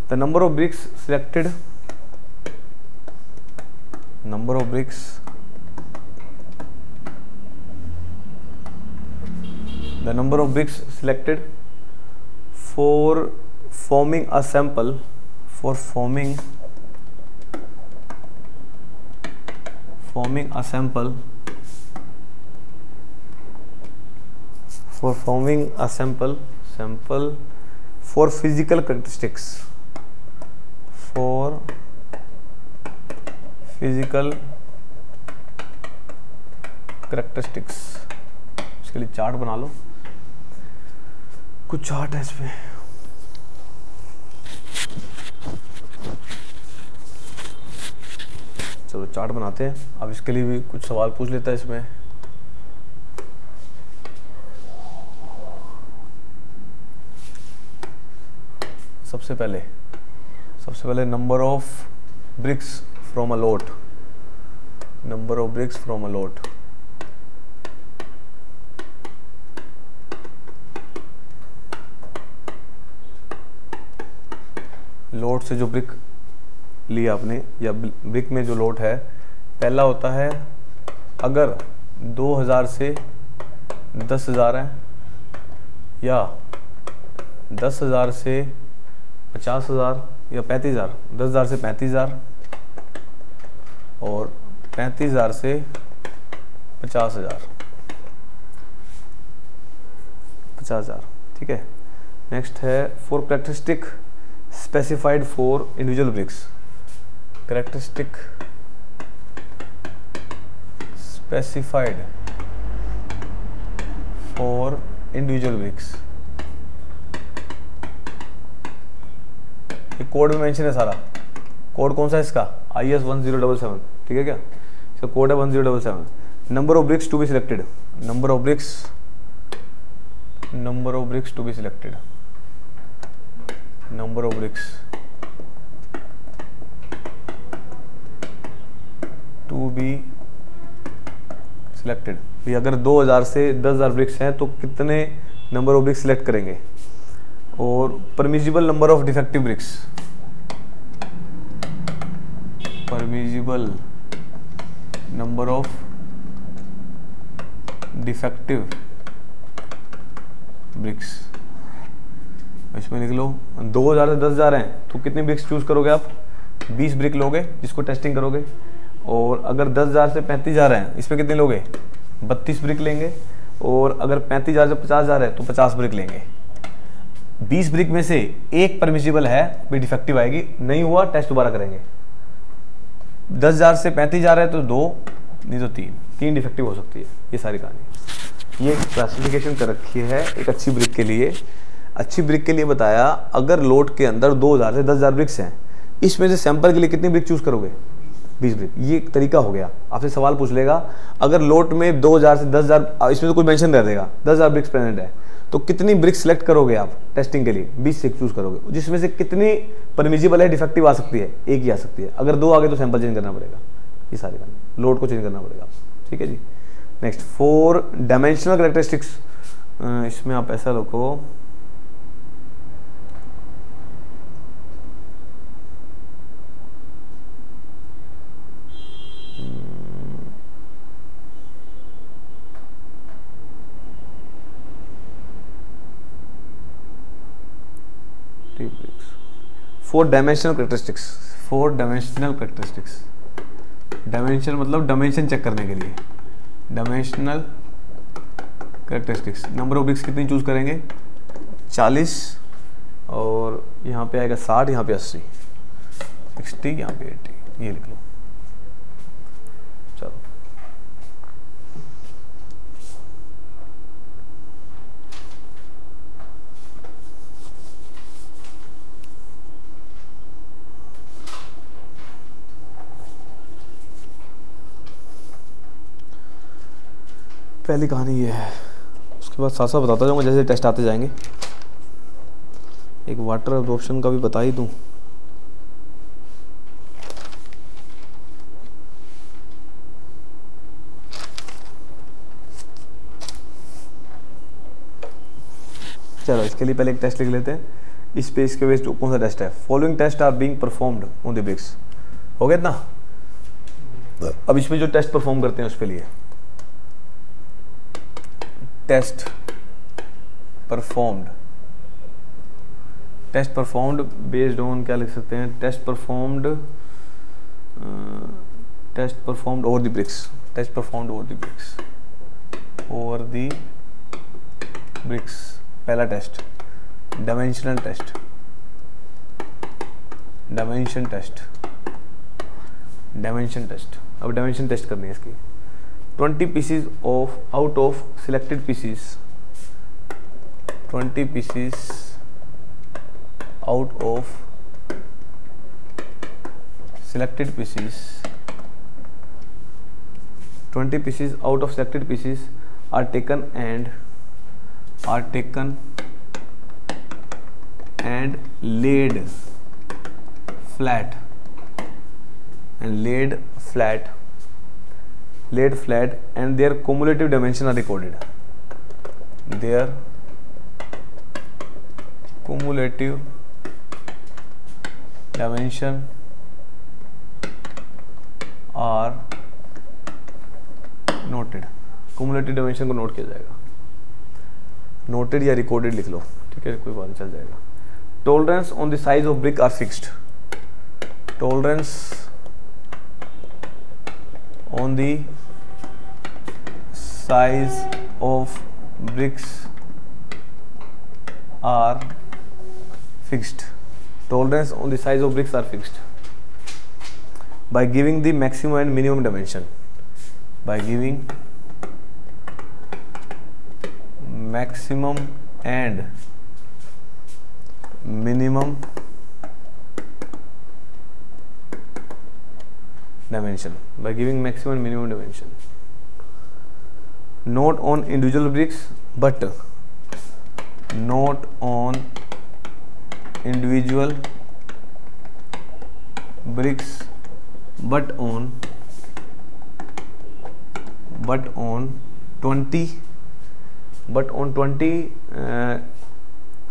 The number of bricks selected, number of bricks selected for forming a sample, for forming a sample for physical characteristics, for physical characteristics. इसके लिए चार्ट बना लो, कुछ चार्ट है इसमें. चलो चार्ट बनाते हैं. अब इसके लिए भी कुछ सवाल पूछ लेता है इसमें. सबसे पहले number of bricks from a lot, number of bricks from a lot. Lot से जो ब्रिक लिया आपने, या ब्रिक में जो लोट है, पहला होता है अगर 2000 से 10,000 है, या 10,000 से 50,000, या 35,000, 10,000 से 35,000, और 35,000 से 50,000, 50,000. ठीक है. नेक्स्ट है for characteristic specified for individual bricks, characteristic specified for individual bricks. ये कोड में मेंशन है सारा. कोड कौन सा है इसका? IS 1077. ठीक है क्या? इसका कोड है 1077. Number of bricks to be selected, number of bricks to be selected, number of bricks to be selected. भाई अगर 2000 से 10,000 ब्रिक्स हैं तो कितने नंबर ऑफ ब्रिक्स सिलेक्ट करेंगे. और permissible number of defective bricks, permissible number of defective bricks. इसमें लिख लो 2000 से 10,000 हैं तो कितनी ब्रिक्स चूज करोगे आप? 20 ब्रिक लोगे जिसको टेस्टिंग करोगे. और अगर 10,000 से 35,000 हैं, इसमें कितने लोगे? 32 ब्रिक लेंगे. और अगर 35,000 से 50,000 है तो 50 ब्रिक लेंगे. 20 ब्रिक में से एक परमिसिबल है, भी डिफेक्टिव आएगी. नहीं हुआ टेस्ट दोबारा करेंगे. 10,000 से 35,000 है तो 2, नहीं तो 3 डिफेक्टिव हो सकती है. ये सारी कहानी, ये क्लासिफिकेशन कर रखी है एक अच्छी ब्रिक के लिए. अच्छी ब्रिक के लिए बताया अगर लोड के अंदर 2000 से 10,000 ब्रिक्स हैं, इसमें से सैंपल के लिए कितनी ब्रिक चूज करोगे? 20 ब्रिक. ये एक तरीका हो गया. आपसे सवाल पूछ लेगा अगर लोट में 2000 से 10,000, इसमें तो कोई मेंशन कर देगा 10,000 ब्रिक्स प्रेजेंट है, तो कितनी ब्रिक्स सिलेक्ट करोगे आप टेस्टिंग के लिए? 20 से चूज करोगे, जिसमें से कितनी परमिजिबल है, डिफेक्टिव आ सकती है? एक ही आ सकती है. अगर 2 आ गए तो सैंपल चेंज करना पड़ेगा. ये सारी कहानी, लोड को चेंज करना पड़ेगा. ठीक है जी. नेक्स्ट फॉर डायमेंशनल कैरेक्टरिस्टिक्स, इसमें आप ऐसा लिखो four dimensional characteristics. Four dimensional characteristics, dimension मतलब डायमेंशन चेक करने के लिए. Dimensional characteristics. Number of BRICS कितनी चूज करेंगे? 40, और यहाँ पे आएगा 60, यहाँ पे 80, 60, यहाँ पे 80. ये लिख लो. चलो पहली कहानी ये है. उसके बाद साथ साथ बताता जाऊँगा जैसे टेस्ट आते जाएंगे. एक वाटर अब्जॉर्प्शन का भी बता ही दूँ. इसके लिए पहले एक टेस्ट लिख लेते हैं। इस पे इसके बेस्ड कौन सा टेस्ट है? Following test are being performed on the bricks. हो गया इतना? अब इसमें जो टेस्ट परफॉर्म करते हैं उसके लिए टेस्ट परफॉर्म्ड बेस्ड ऑन क्या लिख सकते हैं? Test performed over the bricks. Test performed over the bricks पहला टेस्ट डायमेंशन टेस्ट। अब डायमेंशन टेस्ट करनी है इसकी। 20 pieces of out of selected pieces, 20 pieces out of selected pieces, 20 pieces out of selected pieces are taken and laid flat and their cumulative dimension are recorded. Their cumulative dimension are noted. cumulative dimension को नोट किया जाएगा, नोटेड या रिकॉर्डेड लिख लो, ठीक है, कोई बात नहीं, चल जाएगा। Tolerance on the size of brick are fixed. Tolerance on the size of bricks are fixed. Tolerance on the size of bricks are fixed by giving the maximum and minimum dimension, by giving maximum and minimum dimension, by giving maximum and minimum dimension, not on individual bricks but not on individual bricks but on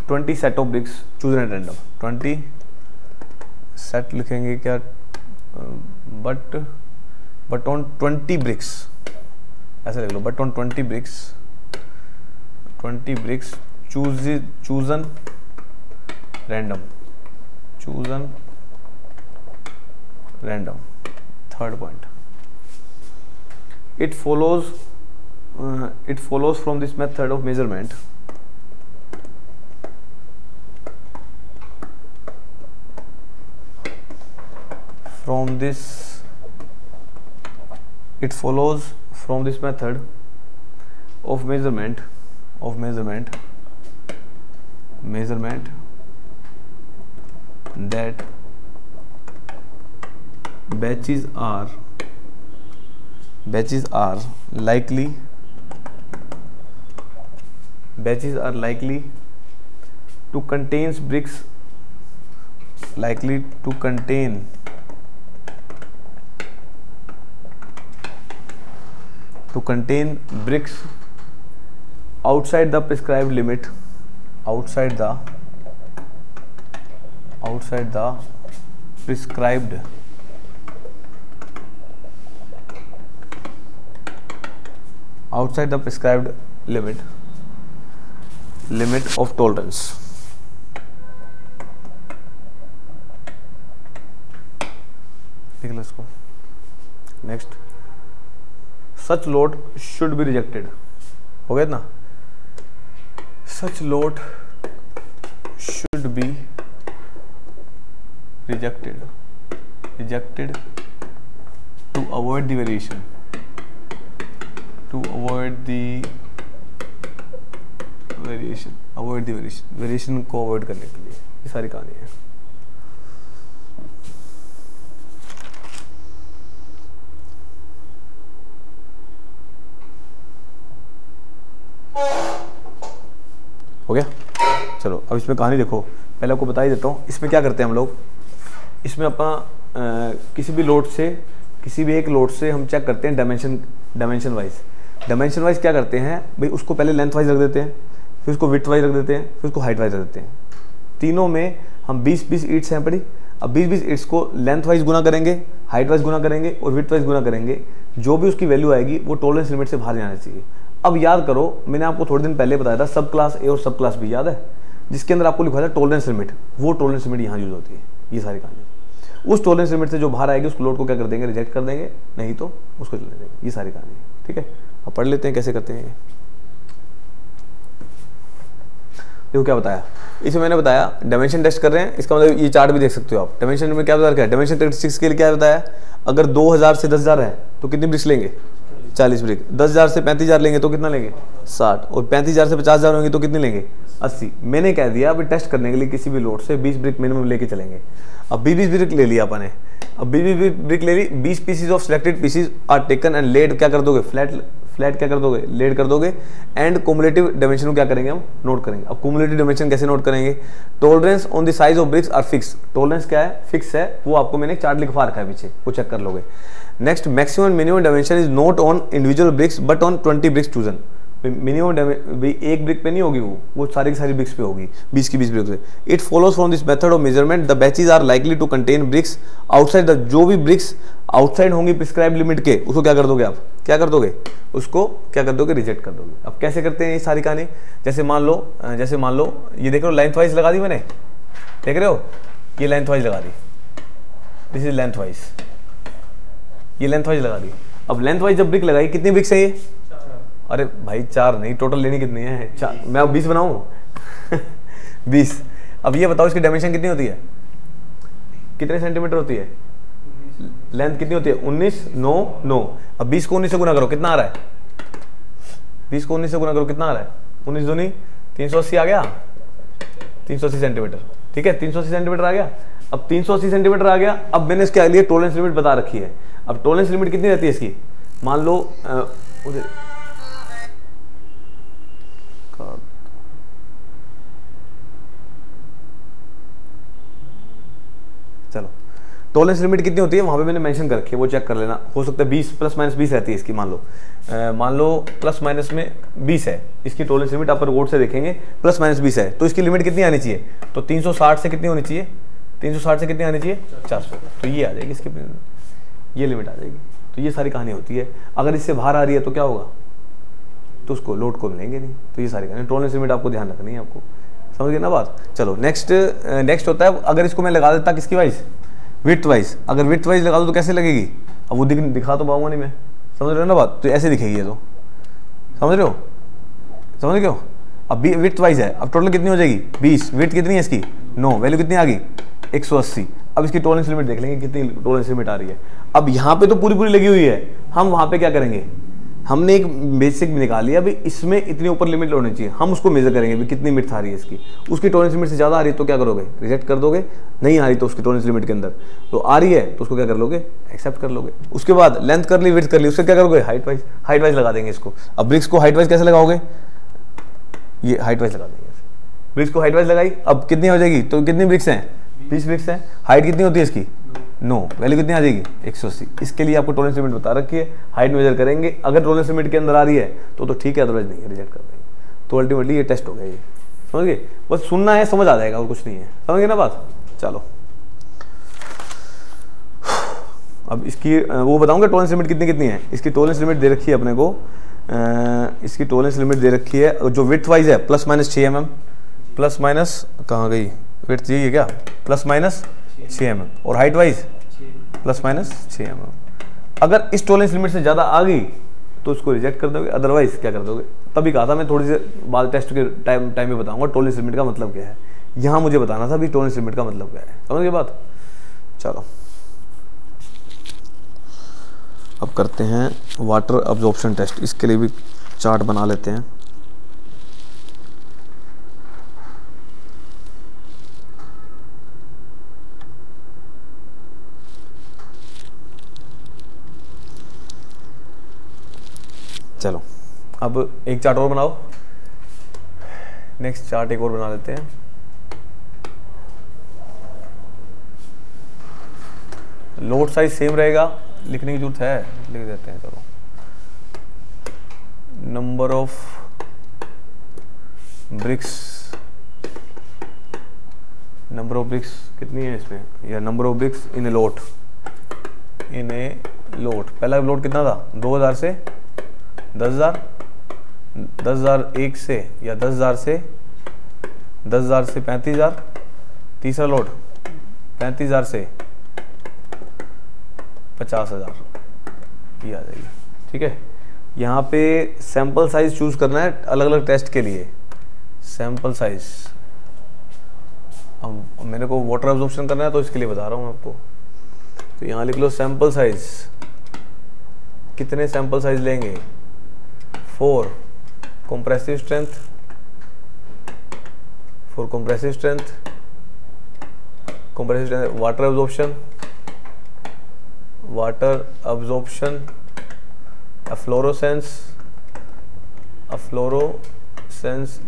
20 set of bricks chosen at random। 20 set लिखेंगे क्या? but on 20 bricks ऐसा लिख लो, but on 20 bricks chosen random। Third point, it follows from this method of measurement method of measurement that batches are likely to contain bricks outside the prescribed limit, outside the prescribed limit of tolerance। देख लो इसको। Next, such load should be rejected. हो गया ना? Such load should be rejected to avoid the variation, variation को अवॉइड करने के लिए। ये सारी कहानी है। हो गया? चलो अब इसमें कहानी देखो। पहले आपको बता ही देता हूँ इसमें क्या करते हैं हम लोग। इसमें अपन किसी भी एक लोड से हम चेक करते हैं डायमेंशन वाइज क्या करते हैं भाई, उसको पहले लेंथ वाइज रख देते हैं, फिर उसको विड्थ वाइज रख देते हैं, फिर उसको हाइट वाइज रख देते हैं। तीनों में हम 20-20 ईट्स हैं पड़ी। अब 20-20 ईट्स को लेंथ वाइज गुना करेंगे, हाइट वाइज गुना करेंगे और विड्थ वाइज गुना करेंगे। जो भी उसकी वैल्यू आएगी वो टॉलरेंस लिमिट से बाहर जाना चाहिए। अब याद करो, मैंने आपको थोड़े दिन पहले बताया था सब क्लास ए और सब क्लास बी, याद है, जिसके अंदर आपको लिखा था टॉलरेंस लिमिट, वो टॉलरेंस लिमिट यहाँ यूज होती है। ये सारी कहानी, उस टॉलरेंस लिमिट से जो बाहर आएगी उस लोड को क्या कर देंगे, रिजेक्ट कर देंगे, नहीं तो उसको चलने देंगे। ये सारी कहानी, ठीक है। अब पढ़ लेते हैं कैसे करते हैं। देखो क्या बताया, इसे मैंने बताया डायमेंशन टेस्ट कर रहे हैं, इसका मतलब ये चार्ट भी देख सकते हो आप। डायमेंशन में क्या बता रखा है, डायमेंशन टेस्ट के लिए क्या बताया, अगर 2000 से 10,000 है तो कितनी ब्रिक्स लेंगे, 40 ब्रिक। 10,000 से 35,000 लेंगे तो कितना लेंगे, 60। और 35,000 से 50,000 होंगे तो कितनी लेंगे, 80। मैंने कह दिया अभी टेस्ट करने के लिए किसी भी लोड से 20 ब्रिक मिनिमम लेके चलेंगे। अब 20 ब्रिक ले लिया अपन ने, अब 20 ब्रिक ले ली, 20 pieces of selected pieces are taken and laid क्या कर दोगे, फ्लैट क्या कर दोगे, लेड कर दोगे। एंड कुमुलेटिव डायमेंशन को क्या करेंगे, हम नोट करेंगे। अब कुमुलेटिव डायमेंशन कैसे नोट करेंगे, tolerance on the size of bricks are fix. Tolerance क्या है, फिक्स है, वो आपको मैंने चार्ट लिखवा रखा है पीछे, वो चेक कर लोगे। Next, maximum minimum dimension is not on individual bricks but on 20 bricks chosen. Minimum एक ब्रिक पे नहीं होगी, वो सारी की सारी ब्रिक्स पे होगी, 20 की 20 ब्रिक्स पे। It follows from this method of measurement the batches are likely to contain bricks outside the, जो भी ब्रिक्स आउटसाइड होंगी प्रिस्क्राइब लिमिट के, उसको क्या कर दोगे आप, क्या कर दोगे, उसको क्या कर दोगे, रिजेक्ट कर दोगे। अब कैसे करते हैं ये सारी कहानी, जैसे मान लो ये देख रहे हो लेंथ वाइज लगा दी मैंने, देख रहे हो, ये लेंथ वाइज लगा दी, दिस इज लेंथ वाइज, ये लेंथ वाइज लगा दी। अब लेंथ वाइज जब ब्रिक लगाई, कितनी ब्रिक्स है ये, अरे भाई 4 नहीं, टोटल लेनी कितनी है, 4, मैं अब 20 बनाऊं 20। अब ये बताओ इसकी डायमेंशन कितनी होती है, कितने सेंटीमीटर होती है, लेंथ कितनी होती है, 19, 9। अब 20 को 19 से गुना करो, कितना आ रहा है, 20 को 19 से गुना करो, कितना आ रहा है, 19 दूनी 380 आ गया, 380 सेंटीमीटर, ठीक है, 380 सेंटीमीटर आ गया। अब 380 सेंटीमीटर आ गया। अब मैंने इसके लिए टॉलरेंस लिमिट बता रखी है। अब टॉलरेंस लिमिट कितनी रहती है इसकी, मान लो चलो टॉलरेंस लिमिट कितनी होती है वहां पे मैंने मेंशन कर रखी है, वो चेक कर लेना। हो सकता है 20 प्लस माइनस 20 रहती है इसकी, मान लो प्लस माइनस में 20 है इसकी टॉलरेंस लिमिट, आप कोड से देखेंगे प्लस माइनस 20 है, तो इसकी लिमिट कितनी आनी चाहिए, तो 360 से कितनी होनी चाहिए, 360 से कितनी आनी चाहिए, 400। तो ये आ जाएगी इसकी, ये लिमिट आ जाएगी। तो ये सारी कहानी होती है। अगर इससे बाहर आ रही है तो क्या होगा, तो उसको लोड को मिलेंगे नहीं। तो ये सारी कहानी, टॉलरेंस लिमिट आपको ध्यान रखनी है, आपको समझ गए ना बात। चलो नेक्स्ट होता है, अगर इसको मैं लगा देता किसकी वाइज, विड्थ वाइज। अगर विड्थ वाइज लगा दो तो कैसे लगेगी, अब वो दिखा तो पाऊंगा नहीं मैं, समझ रहे हो ना बात, तो ऐसे दिखेगी ये, तो समझ रहे हो, समझ रहे हो। अब विड्थ वाइज है, अब टोटल कितनी हो जाएगी 20, विड्थ कितनी है इसकी 9, वैल्यू कितनी आ गई 180। अब इसकी टॉलरेंस लिमिट देख लेंगे कितनी टॉलरेंस लिमिट आ रही है। अब यहाँ पे तो पूरी लगी हुई है, हम वहाँ पे क्या करेंगे, हमने एक बेसिक निकाल लिया, भाई इसमें इतनी ऊपर लिमिट होनी चाहिए, हम उसको मेजर करेंगे भी कितनी मिट आ रही है इसकी। उसकी टॉलरेंस लिमिट से ज़्यादा आ रही है तो क्या करोगे, रिजेक्ट कर दोगे, नहीं आ रही तो उसकी टॉलरेंस लिमिट के अंदर तो आ रही है तो उसको क्या कर लोगे, एक्सेप्ट कर लोगे। उसके बाद लेंथ कर ली, विड्थ कर ली, उससे क्या करोगे, हाइट वाइज लगा देंगे इसको। अब ब्रिक्स को हाइट वाइज कैसे लगाओगे, ये हाइट वाइज लगा देंगे, ब्रिक्स को हाइट वाइज लगाई। अब कितनी हो जाएगी, तो कितनी ब्रिक्स हैं, 20 ब्रिक्स हैं। हाइट कितनी होती है इसकी 9, वैल्यू कितनी आ जाएगी 180। इसके लिए आपको टॉलरेंस लिमिट बता रखी है, हाइट मेजर करेंगे, अगर टॉलरेंस लिमिट के अंदर आ रही है तो ठीक है, अदरवाइज नहीं है, रिजेक्ट कर देंगे। तो अल्टीमेटली ये टेस्ट हो गया, ये समझ गए, बस सुनना है, समझ आ जाएगा और कुछ नहीं है, समझ गए ना बात। चलो अब इसकी वो बताऊंगा टॉलरेंस लिमिट कितनी है। इसकी टॉलरेंस लिमिट दे रखी है अपने को, इसकी टॉलरेंस लिमिट दे रखी है जो विड्थ वाइज है plus minus 6 mm, plus minus कहाँ गई विड्थ, यही है क्या, प्लस माइनस 6 mm, और height wise plus minus 6 mm। अगर इस टॉलरेंस लिमिट से ज़्यादा आ गई तो उसको रिजेक्ट कर दोगे, अदरवाइज क्या कर दोगे। तभी कहा था मैं थोड़ी सी बाद टेस्ट के टाइम में बताऊंगा टॉलरेंस लिमिट का मतलब क्या है। यहाँ मुझे बताना था भी टॉलरेंस लिमिट का मतलब क्या है, समझ गए बात। चलो अब करते हैं वाटर अब्जॉर्प्शन टेस्ट, इसके लिए भी चार्ट बना लेते हैं। चलो अब एक चार्ट और बनाओ, नेक्स्ट चार्ट एक और बना लेते हैं। लोड साइज सेम रहेगा, लिखने की जरूरत है, लिख देते हैं। चलो number of BRICS, number of BRICS कितनी है इसमें, या नंबर ऑफ ब्रिक्स इन ए लोट, इन ए लोट। पहला लोट कितना था, 2000 से 10,000, 10,000 एक से या 10,000 से 35,000। तीसरा लोट 35,000 से 50,000, ये आ जाएगी। ठीक है, यहाँ पे सैंपल साइज चूज करना है अलग अलग टेस्ट के लिए। सैंपल साइज, अब मेरे को वाटर एब्जॉर्प्शन करना है तो इसके लिए बता रहा हूँ आपको। तो यहाँ लिख लो सैंपल साइज, कितने सैंपल साइज लेंगे, 4 compressive strength, 4 compressive strength, water absorption, fluorescence,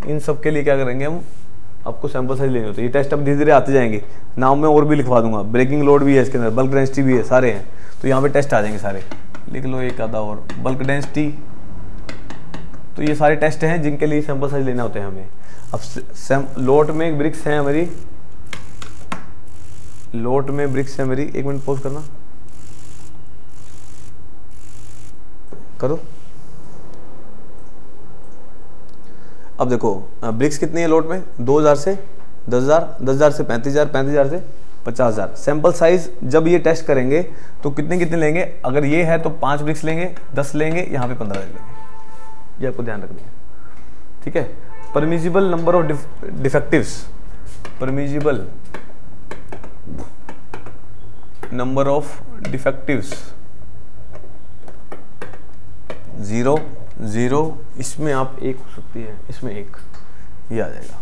इन सब के लिए क्या करेंगे हम, आपको सैंपल साइज लेने होते हैं। ये टेस्ट अब धीरे धीरे आते जाएंगे, नाम में और भी लिखवा दूंगा, ब्रेकिंग लोड भी है इसके अंदर, बल्क डेंसिटी भी है, सारे हैं। तो यहाँ पे टेस्ट आ जाएंगे सारे, लिख लो एक आधा और, बल्क डेंसिटी। तो ये सारे टेस्ट हैं जिनके लिए सैंपल साइज लेना होते हैं हमें। अब लोट में ब्रिक्स हैं हमारी, लोट में ब्रिक्स है मेरी, एक मिनट पॉज करना, करो। अब देखो ब्रिक्स कितनी है लोट में, 2000 से 10,000, 10,000 से 35,000, 35,000 से 50,000। सैंपल साइज जब ये टेस्ट करेंगे तो कितने कितने लेंगे, अगर ये है तो 5 ब्रिक्स लेंगे, 10 लेंगे, यहाँ पे 15 लेंगे, ये आपको ध्यान रखना है। ठीक है, permissible number of डिफेक्टिव्स, permissible number of डिफेक्टिव्स 0, 0, इसमें आप 1 हो सकती है, इसमें 1, ये आ जाएगा।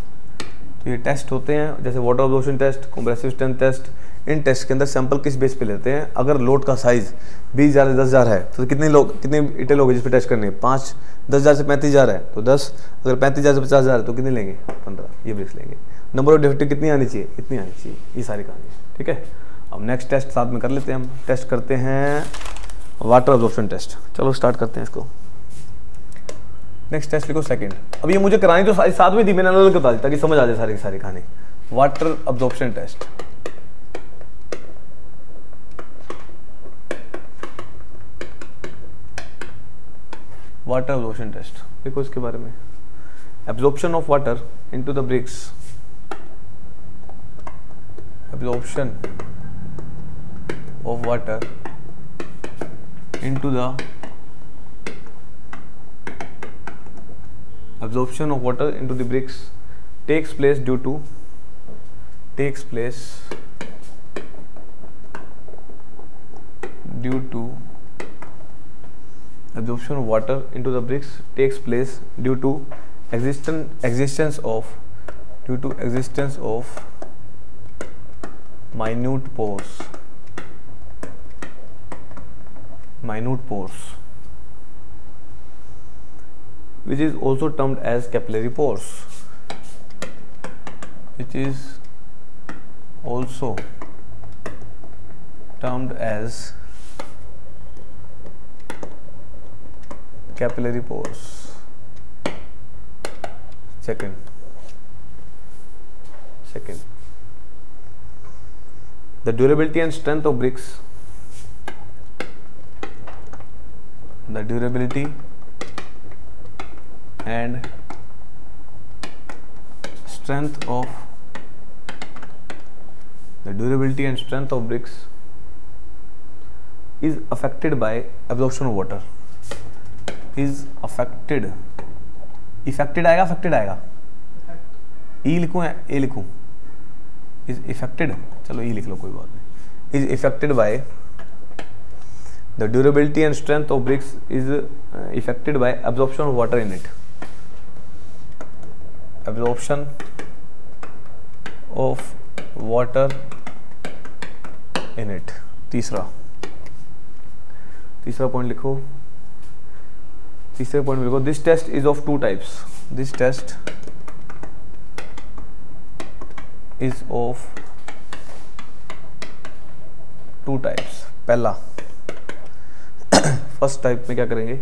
तो ये टेस्ट होते हैं, जैसे water absorption test, compressive strength test. इन टेस्ट के अंदर सैंपल किस बेस पे लेते हैं, अगर लोड का साइज 20,000 से 10,000 है तो कितने इटे लोग जिस पे टेस्ट करने हैं, 5, 10,000 से 35,000 है तो 10, अगर 35,000 से 50,000 है तो कितने लेंगे, 15, ये ब्रिक्स लेंगे। नंबर ऑफ डिफेक्टिव कितनी आनी चाहिए, इतनी आनी चाहिए, ये सारी कहानी है। ठीक है, अब नेक्स्ट टेस्ट साथ में कर लेते हैं हम। टेस्ट करते हैं वाटर एब्जॉर्प्शन टेस्ट, चलो स्टार्ट करते हैं इसको। नेक्स्ट टेस्ट लिखो सेकंड। अब ये मुझे करानी तो सारी साथ में थी, मैंने अलग अलग बता दी ताकि समझ आ जाए सारी सारी कहानी। Water absorption test, water absorption test देखो इसके बारे में। Absorption of water into the bricks, absorption of water into the bricks takes place due to absorption of water into the bricks takes place due to existence of minute pores, which is also termed as capillary pores, Second, the durability and strength of bricks, the durability and strength of bricks is affected by absorption of water. affected आएगा, ई लिखूं या ए लिखूं, is affected, चलो ये लिख लो कोई बात नहीं, is affected by the durability and strength of bricks is affected by absorption of water in it, absorption of water in it। तीसरा पॉइंट लिखो, तीसरे पॉइंट में लिखो, this test is of 2 types, this test is of 2 types। पहला फर्स्ट टाइप में क्या करेंगे,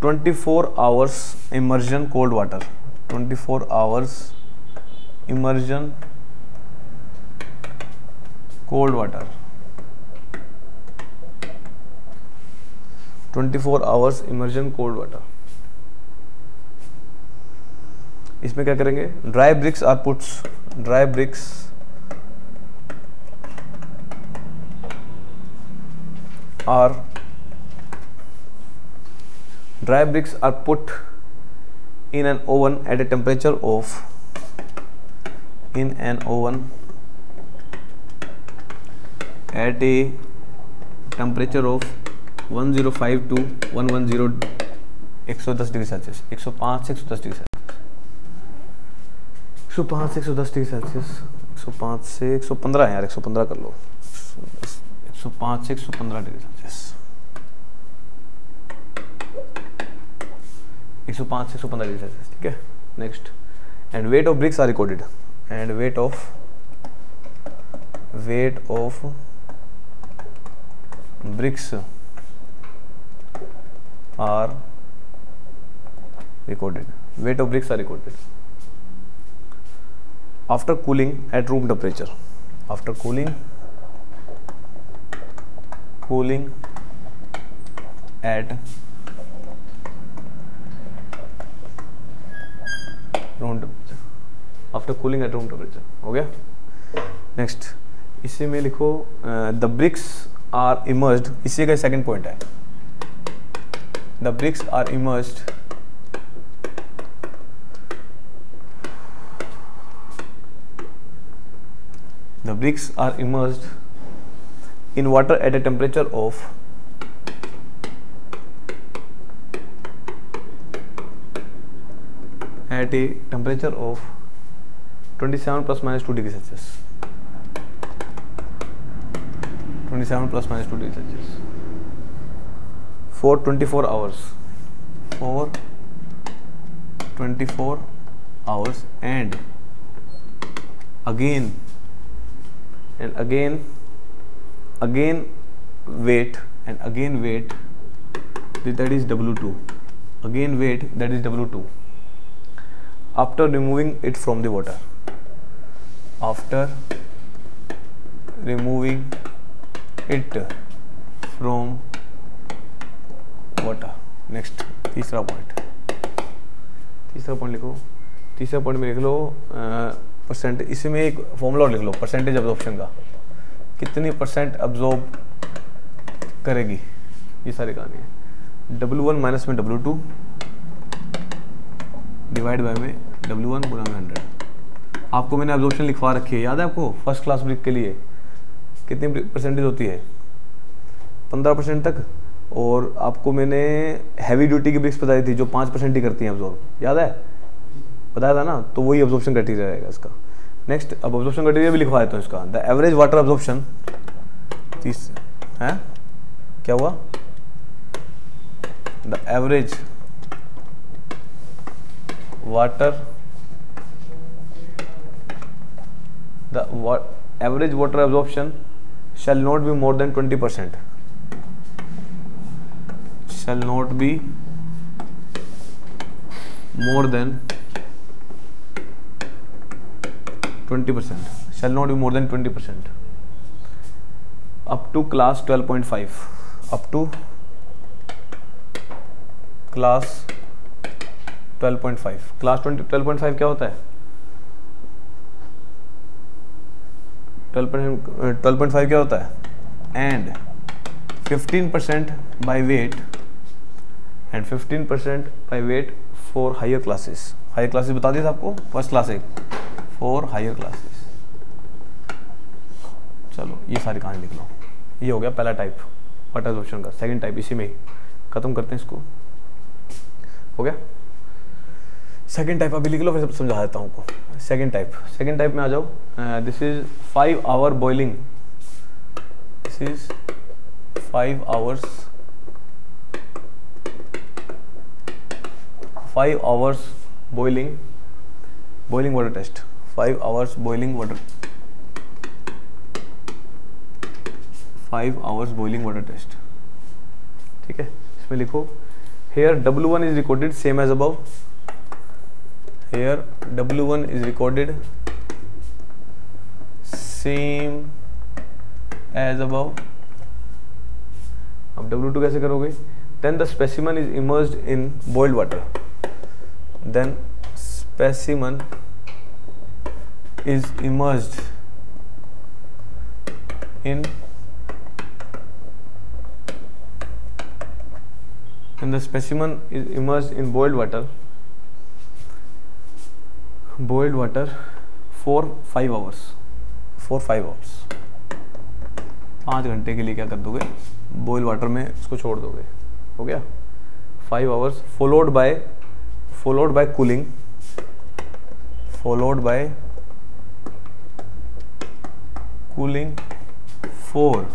24 hours immersion cold water, 24 hours immersion cold water, 24 hours immersion cold water। इसमें क्या करेंगे, dry bricks are puts, dry bricks are put in an oven at a temperature of 105 to 110 110 degree Celsius, 105 से 110 डिग्री सेल्सियस, 105 से 110 डिग्री सेल्सियस, 105 से 115 है यार, 115 कर लो, 105 से 115 डिग्री सेल्सियस, 105 से 115 डिग्री सेल्सियस, ठीक है। Next, and weight of bricks are recorded, and weight of bricks are recorded. Weight of bricks are recorded. After cooling at room temperature. After cooling at room temperature. After cooling at room temperature. हो गया। नेक्स्ट, इसी में लिखो द ब्रिक्स आर इमर्स्ड, इसी का सेकंड पॉइंट है, the bricks are immersed in water at a temperature of 27 plus minus 2 degree Celsius. 27 plus minus 2 degree Celsius for 24 hours. For 24 hours and again weight, that is W2. Again weight, that is W2. After removing it from the water. After removing it from water. Next, तीसरा पॉइंट लिखो। तीसरा पॉइंट में लिख लो परसेंट, इसी में एक फॉर्मूला लिख लो परसेंटेज अब्जॉर्प्शन का, कितनी परसेंट अब्जॉर्ब करेगी, ये सारी कहानी है। W1 माइनस में W2 डिवाइड बाय में W1 गुणा में 100। आपको मैंने अब्जॉर्प्शन लिखवा रखी है, याद है आपको, फर्स्ट क्लास ब्रिक के लिए कितनी परसेंटेज होती है, 15% तक। और आपको मैंने हैवी ड्यूटी की ब्रिक्स बताई थी जो 5% ही करती हैं अब्जॉर्ब, याद है, बताया था ना, तो वही अब्जॉर्प्शन क्राइटेरिया रहेगा इसका। नेक्स्ट, अब अब्जॉर्प्शन क्राइटेरिया भी लिखवा देता हूँ इसका। द एवरेज वाटर अब्जॉर्प्शन 30 है, क्या हुआ, the average water absorption shall not be more than 20%. Shall not be more than 20%. Shall not be more than 20%. Up to class 12.5. Up to class 12.5. Class 12.5 क्या होता है? 12.5 क्या होता है? And 15% by weight and 15% by weight for higher classes. Higher classes बता दिया था आपको, फर्स्ट क्लास है for higher classes. चलो ये सारी कहानी लिख लो। ये हो गया पहला टाइप वाटर अब्जॉर्प्शन का। सेकंड टाइप इसी में खत्म करते हैं इसको, हो गया। सेकंड टाइप अभी लिख लो, फिर समझा देता हूँ आपको। सेकंड टाइप में आ जाओ। This is 5 hour boiling, this is 5 hours boiling water test, 5 hours boiling water, 5 hours boiling water test, ठीक है। इसमें लिखो here W1 is recorded same as above, here W1 is recorded same as above. अब W2 कैसे करोगे? Then the specimen is immersed in boiled water. Then specimen is immersed in the specimen is immersed in boiled water for 5 hours. 5 घंटे के लिए क्या कर दोगे? बॉयल वाटर में इसको छोड़ दोगे. हो गया? 5 hours followed by cooling for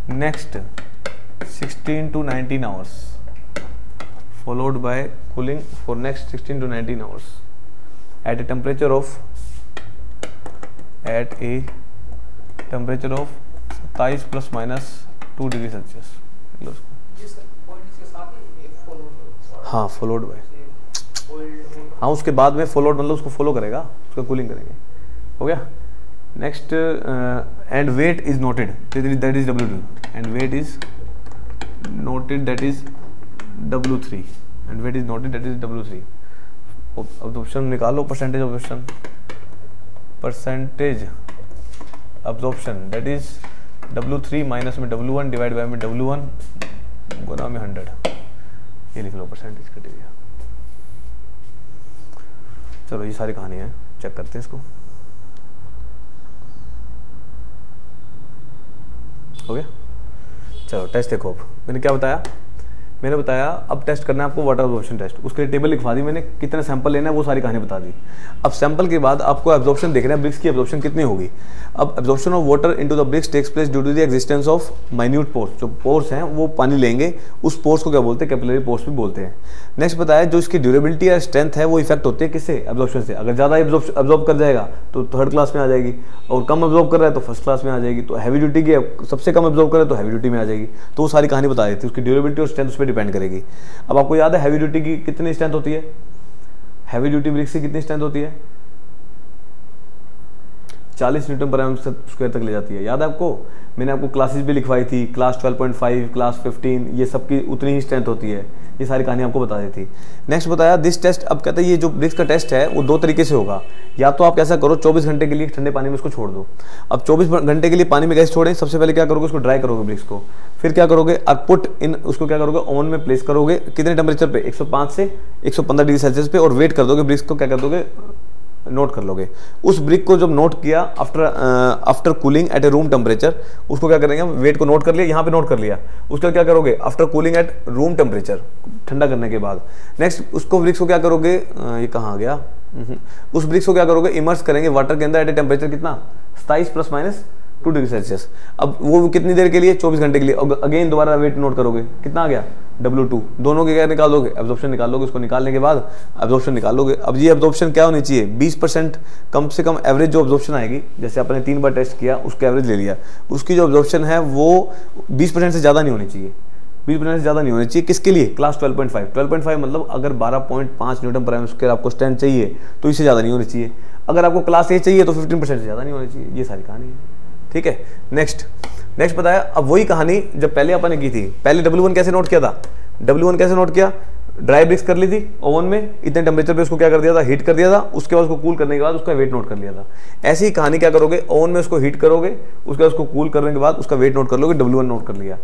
next 16 to 19 hours. Followed by cooling for next 16 to 19 hours at a temperature of 27 plus minus 2 degree Celsius. हाँ, फॉलोड बाय. हाँ, उसके बाद में फॉलोड मतलब उसको फॉलो करेगा, उसका कूलिंग करेंगे. हो गया? Next and weight is noted, that is W2 and weight is noted, that is W3 and weight is noted, that is W3. Absorption निकालो, percentage absorption that is W3 minus में W1 डिवाइड बाय में W1 गुना में 100. ये लिख लो, परसेंटेज कटेगा. चलो, ये सारी कहानी है, चेक करते हैं इसको. हो गया? चलो टेस्ट देखो. अब मैंने क्या बताया? मैंने बताया अब टेस्ट करना है आपको वाटर एब्जॉर्प्शन टेस्ट. उसके लिए टेबल लिखवा दी मैंने, कितने सैंपल लेना है वो सारी कहानी बता दी. अब सैंपल के बाद आपको एब्जॉर्प्शन देखना है, ब्रिक्स की एब्जॉर्प्शन कितनी होगी. अब absorption of water into the bricks takes place due to the existence of minute pores. जो पोर्स हैं वो पानी लेंगे, उस पोर्स को क्या बोलते हैं? कैपिलरी पोर्स भी बोलते हैं. नेक्स्ट बताया जो इसकी ड्यूरेबिलिटी या स्ट्रेंथ है वो इफेक्ट होती है किससे? एब्जॉर्प्शन से. अगर ज़्यादा एब्जॉर्ब कर जाएगा तो थर्ड क्लास में आ जाएगी, और कम एब्जॉर्ब कर रहा है तो फर्स्ट क्लास में आ जाएगी. तो हैवी ड्यूटी की सबसे कम एब्जॉर्ब कर रहा है तो हैवी ड्यूटी में आ जाएगी. तो वो सारी कहानी बता देती है, उसकी ड्यूरेबिलिटी और स्ट्रेंथ उस पर डिपेंड करेगी. अब आपको याद है हैवी ड्यूटी की कितनी स्ट्रेंथ होती है? हैवी ड्यूटी ब्रिक्स की कितनी स्ट्रेंथ होती है? 40 न्यूटन पर एम स्क्वायर तक ले जाती है. याद है आपको? मैंने आपको क्लासेस भी लिखवाई थी, क्लास 12.5, क्लास 15, ये सब की उतनी ही स्ट्रेंथ होती है. ये सारी कहानी आपको बता दी थी. नेक्स्ट बताया दिस टेस्ट. अब कहते हैं ये जो ब्रिक्स का टेस्ट है वो 2 तरीके से होगा. या तो आप कैसा करो, 24 घंटे के लिए ठंडे पानी में उसको छोड़ दो. अब 24 घंटे के लिए पानी में कैसे छोड़ें? सबसे पहले क्या करोगे? उसको ड्राई करोगे ब्रिक्स को. फिर क्या करोगे? पुट इन, उसको क्या करोगे? ओवन में प्लेस करोगे. कितने टेम्परेचर पे? 105 से 115 डिग्री सेल्सियस पे, और वेट कर दोगे. ब्रिक्स को क्या कर दोगे? नोट कर लोगे. उस ब्रिक को जब नोट किया आफ्टर कूलिंग एट ए रूम टेम्परेचर, उसको क्या करेंगे? वेट को नोट कर लिया, यहाँ पे नोट कर लिया. उसका क्या करोगे? After cooling at room temperature, ठंडा करने के बाद. नेक्स्ट उसको ब्रिक्स को क्या करोगे? ये कहाँ आ गया? उस ब्रिक्स को क्या करोगे? इमर्स करेंगे वाटर के अंदर एट ए टेम्परेचर कितना? 27 प्लस माइनस 2 डिग्री सेल्सियस. अब वो कितनी देर के लिए? 24 घंटे के लिए. अगेन दोबारा वेट नोट करोगे, कितना आ गया? W2. दोनों के क्या निकाल दोगे? एब्जॉर्प्शन निकाल लोगे. उसको निकालने के बाद एब्जॉर्प्शन निकाल लोगे. अब ये एब्जॉर्प्शन क्या होनी चाहिए? 20% कम से कम एवरेज जो एब्जॉर्प्शन आएगी, जैसे आपने 3 बार टेस्ट किया, उसका एवरेज ले लिया, उसकी जो एब्जॉर्प्शन है वो 20% से ज़्यादा नहीं होनी चाहिए. 20% से ज़्यादा नहीं होनी चाहिए. किसके लिए? क्लास 12.5. 12.5 मतलब अगर 12.5 न्यूटन पर एम स्क्वायर आपको स्ट्रेंथ चाहिए तो इससे ज़्यादा नहीं होनी चाहिए. अगर आपको क्लास ए चाहिए तो 15% से ज़्यादा नहीं होनी चाहिए. ये सारी कहानी है. ठीक है? नेक्स्ट बताया. अब वही कहानी जब पहले अपन ने की थी. पहले W1 कैसे नोट किया था? W1 कैसे नोट किया? ड्राई ब्रिक्स कर ली थी ओवन में, इतने टेम्परेचर पे उसको क्या कर दिया था? हीट कर दिया था. उसके बाद उसको कूल करने के बाद उसका वेट नोट कर लिया था. ऐसी ही कहानी क्या करोगे? ओवन में उसको हीट करोगे, उसके बाद उसको कूल करने के बाद उसका वेट नोट कर लोगे. W1 नोट कर लिया.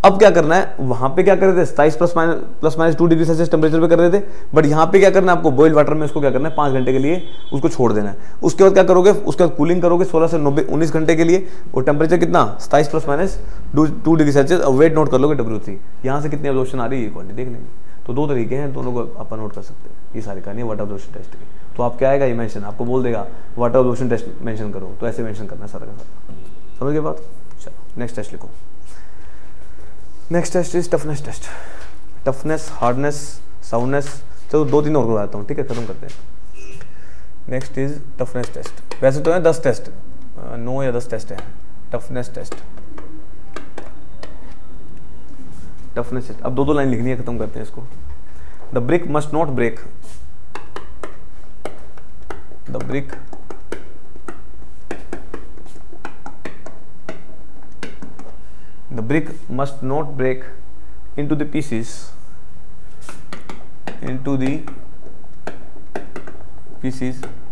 अब क्या करना है? वहां पे क्या कर रहे थे? 27 plus minus 2 degree Celsius temperature पे कर रहे थे. बट यहाँ पे क्या करना है आपको? बॉइल्ड वाटर में उसको क्या करना है? 5 घंटे के लिए उसको छोड़ देना है. उसके बाद क्या करोगे? उसके बाद कूलिंग करोगे 16 से 19 घंटे के लिए. और टेम्परेचर कितना? 27 प्लस माइनस 2 डिग्री सेल्सियस. और वेट नोट कर लोगे W3. यहाँ से कितनी एब्जॉर्प्शन आ रही है ये क्वांटिटी देख लेंगे. तो 2 तरीके हैं, दोनों को अपन नोट कर सकते हैं. ये सारी कहानी है वाटर एब्जॉर्प्शन टेस्ट की. तो आप क्या आएगा? ये मेंशन आपको बोल देगा वाटर एब्जॉर्प्शन टेस्ट मेंशन करो, तो ऐसे मेंशन करना है सारा का सारा. समझ गए बात? चलो नेक्स्ट टेस्ट लिखो. Next test is toughness test. Toughness, hardness, soundness. चलो 2-3 और करवाता हूँ. ठीक है, खत्म करते हैं. Next is toughness test. वैसे तो है 10 टेस्ट, 9 या 10 टेस्ट है. Toughness test. Toughness test. अब 2 लाइन लिखनी है, खत्म करते हैं इसको. The brick must not break the brick must not break into the pieces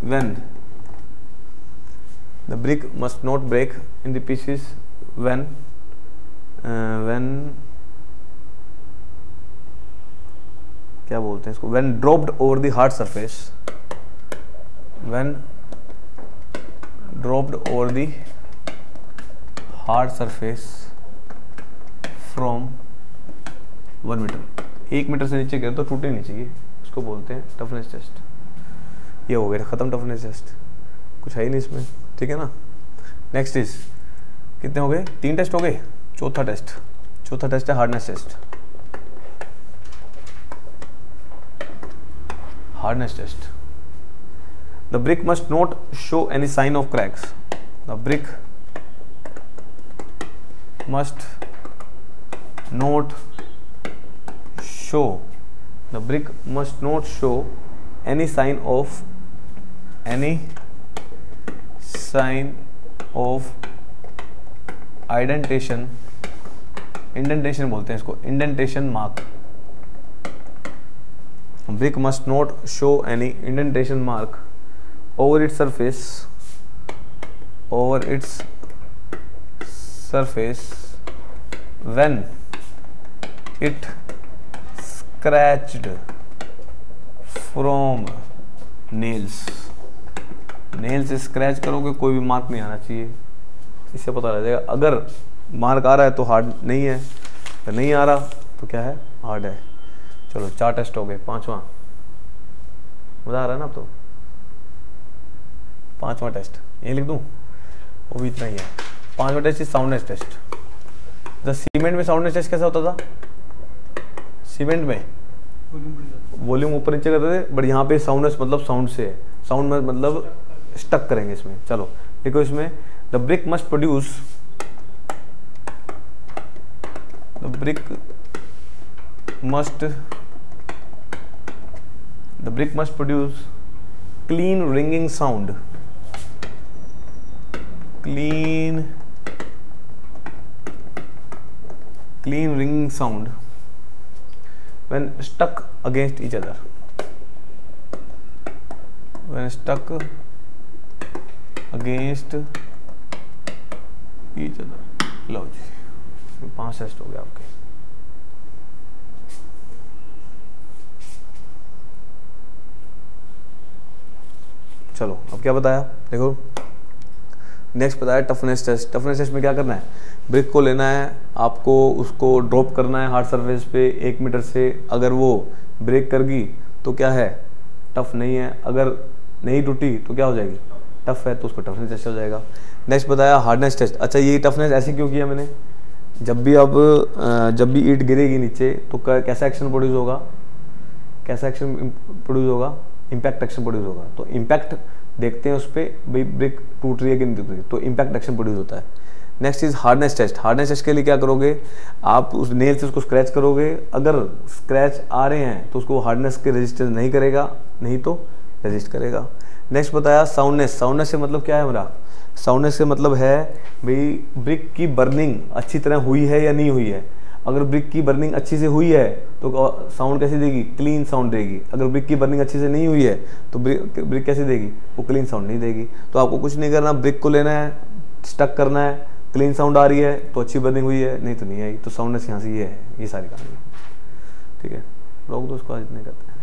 when the brick must not break in the pieces when क्या बोलते हैं इसको, when dropped over the hard surface, when dropped over the hard surface from 1 metre, 1 metre से नीचे गिरे तो टूटे नहीं चाहिए, उसको बोलते हैं टफनेस टेस्ट। ये हो गया खत्म टफनेस टेस्ट, कुछ है ही नहीं इसमें, ठीक है ना। नेक्स्ट इज, कितने हो गए, 3 टेस्ट हो गए। चौथा टेस्ट है hardness test. Hardness test, the brick must not show any sign of cracks, the brick must not show any sign of indentation बोलते हैं इसको, indentation mark। brick must not show any indentation mark over its surface when it scratched from nails से स्क्रैच करोगे कोई भी मार्क नहीं आना चाहिए, इससे पता लग जाएगा। अगर मार्क आ रहा है तो हार्ड नहीं है, अगर नहीं आ रहा तो क्या है, हार्ड है। चलो 4 टेस्ट हो गए। 5वां, मजा आ रहा है ना अब तो। 5वां टेस्ट ये लिख दूं, वो भी इतना ही है। 5वां test is soundness test. The cement में साउंडनेस टेस्ट कैसा होता था, सीमेंट में वॉल्यूम ऊपर नीचे करते थे, बट यहाँ पे साउंडनेस मतलब साउंड से है, साउंड में मतलब स्टक करेंगे इसमें। चलो देखो इसमें, the brick must produce clean ringing sound, clean ringing sound when stuck against each other, लो जी 5 टेस्ट हो गया आपके। चलो अब क्या बताया, देखो नेक्स्ट बताया टफनेस टेस्ट। टफनेस टेस्ट में क्या करना है, ब्रिक को लेना है आपको, उसको ड्रॉप करना है हार्ड सरफेस पे 1 मीटर से। अगर वो ब्रेक कर गई तो क्या है, टफ नहीं है। अगर नहीं टूटी तो क्या हो जाएगी, टफ है, तो उसको टफनेस टेस्ट हो जाएगा। नेक्स्ट बताया हार्डनेस टेस्ट। अच्छा ये टफनेस ऐसे क्यों किया मैंने, जब भी ईंट गिरेगी नीचे तो कैसा एक्शन प्रोड्यूस होगा, इम्पैक्ट एक्शन प्रोड्यूस होगा। तो इम्पैक्ट देखते हैं उस पर, भाई ब्रिक टूट रही है कि नहीं टूट रही, तो इम्पैक्ट एक्शन प्रोड्यूस होता है। Next is hardness test. Hardness test के लिए क्या करोगे, आप उस नेल से उसको स्क्रैच करोगे। अगर स्क्रैच आ रहे हैं तो उसको हार्डनेस के रेजिस्टेंस नहीं करेगा, नहीं तो रेजिस्ट करेगा। नेक्स्ट बताया साउंडनेस। साउंडनेस से मतलब क्या है हमारा, साउंडनेस से मतलब है भाई ब्रिक की बर्निंग अच्छी तरह हुई है या नहीं हुई है। अगर ब्रिक की बर्निंग अच्छी से हुई है तो साउंड कैसी देगी, क्लीन साउंड देगी। अगर ब्रिक की बर्निंग अच्छी से नहीं हुई है तो ब्रिक कैसे देगी, वो क्लीन साउंड नहीं देगी। तो आपको कुछ नहीं करना, ब्रिक को लेना है, स्टक करना है, क्लीन साउंड आ रही है तो अच्छी बर्निंग हुई है, नहीं तो नहीं आई। तो साउंडनेस यहाँ से ये है, ये सारी कहानी। ठीक है, रोक दो उसको, आज नहीं करते हैं।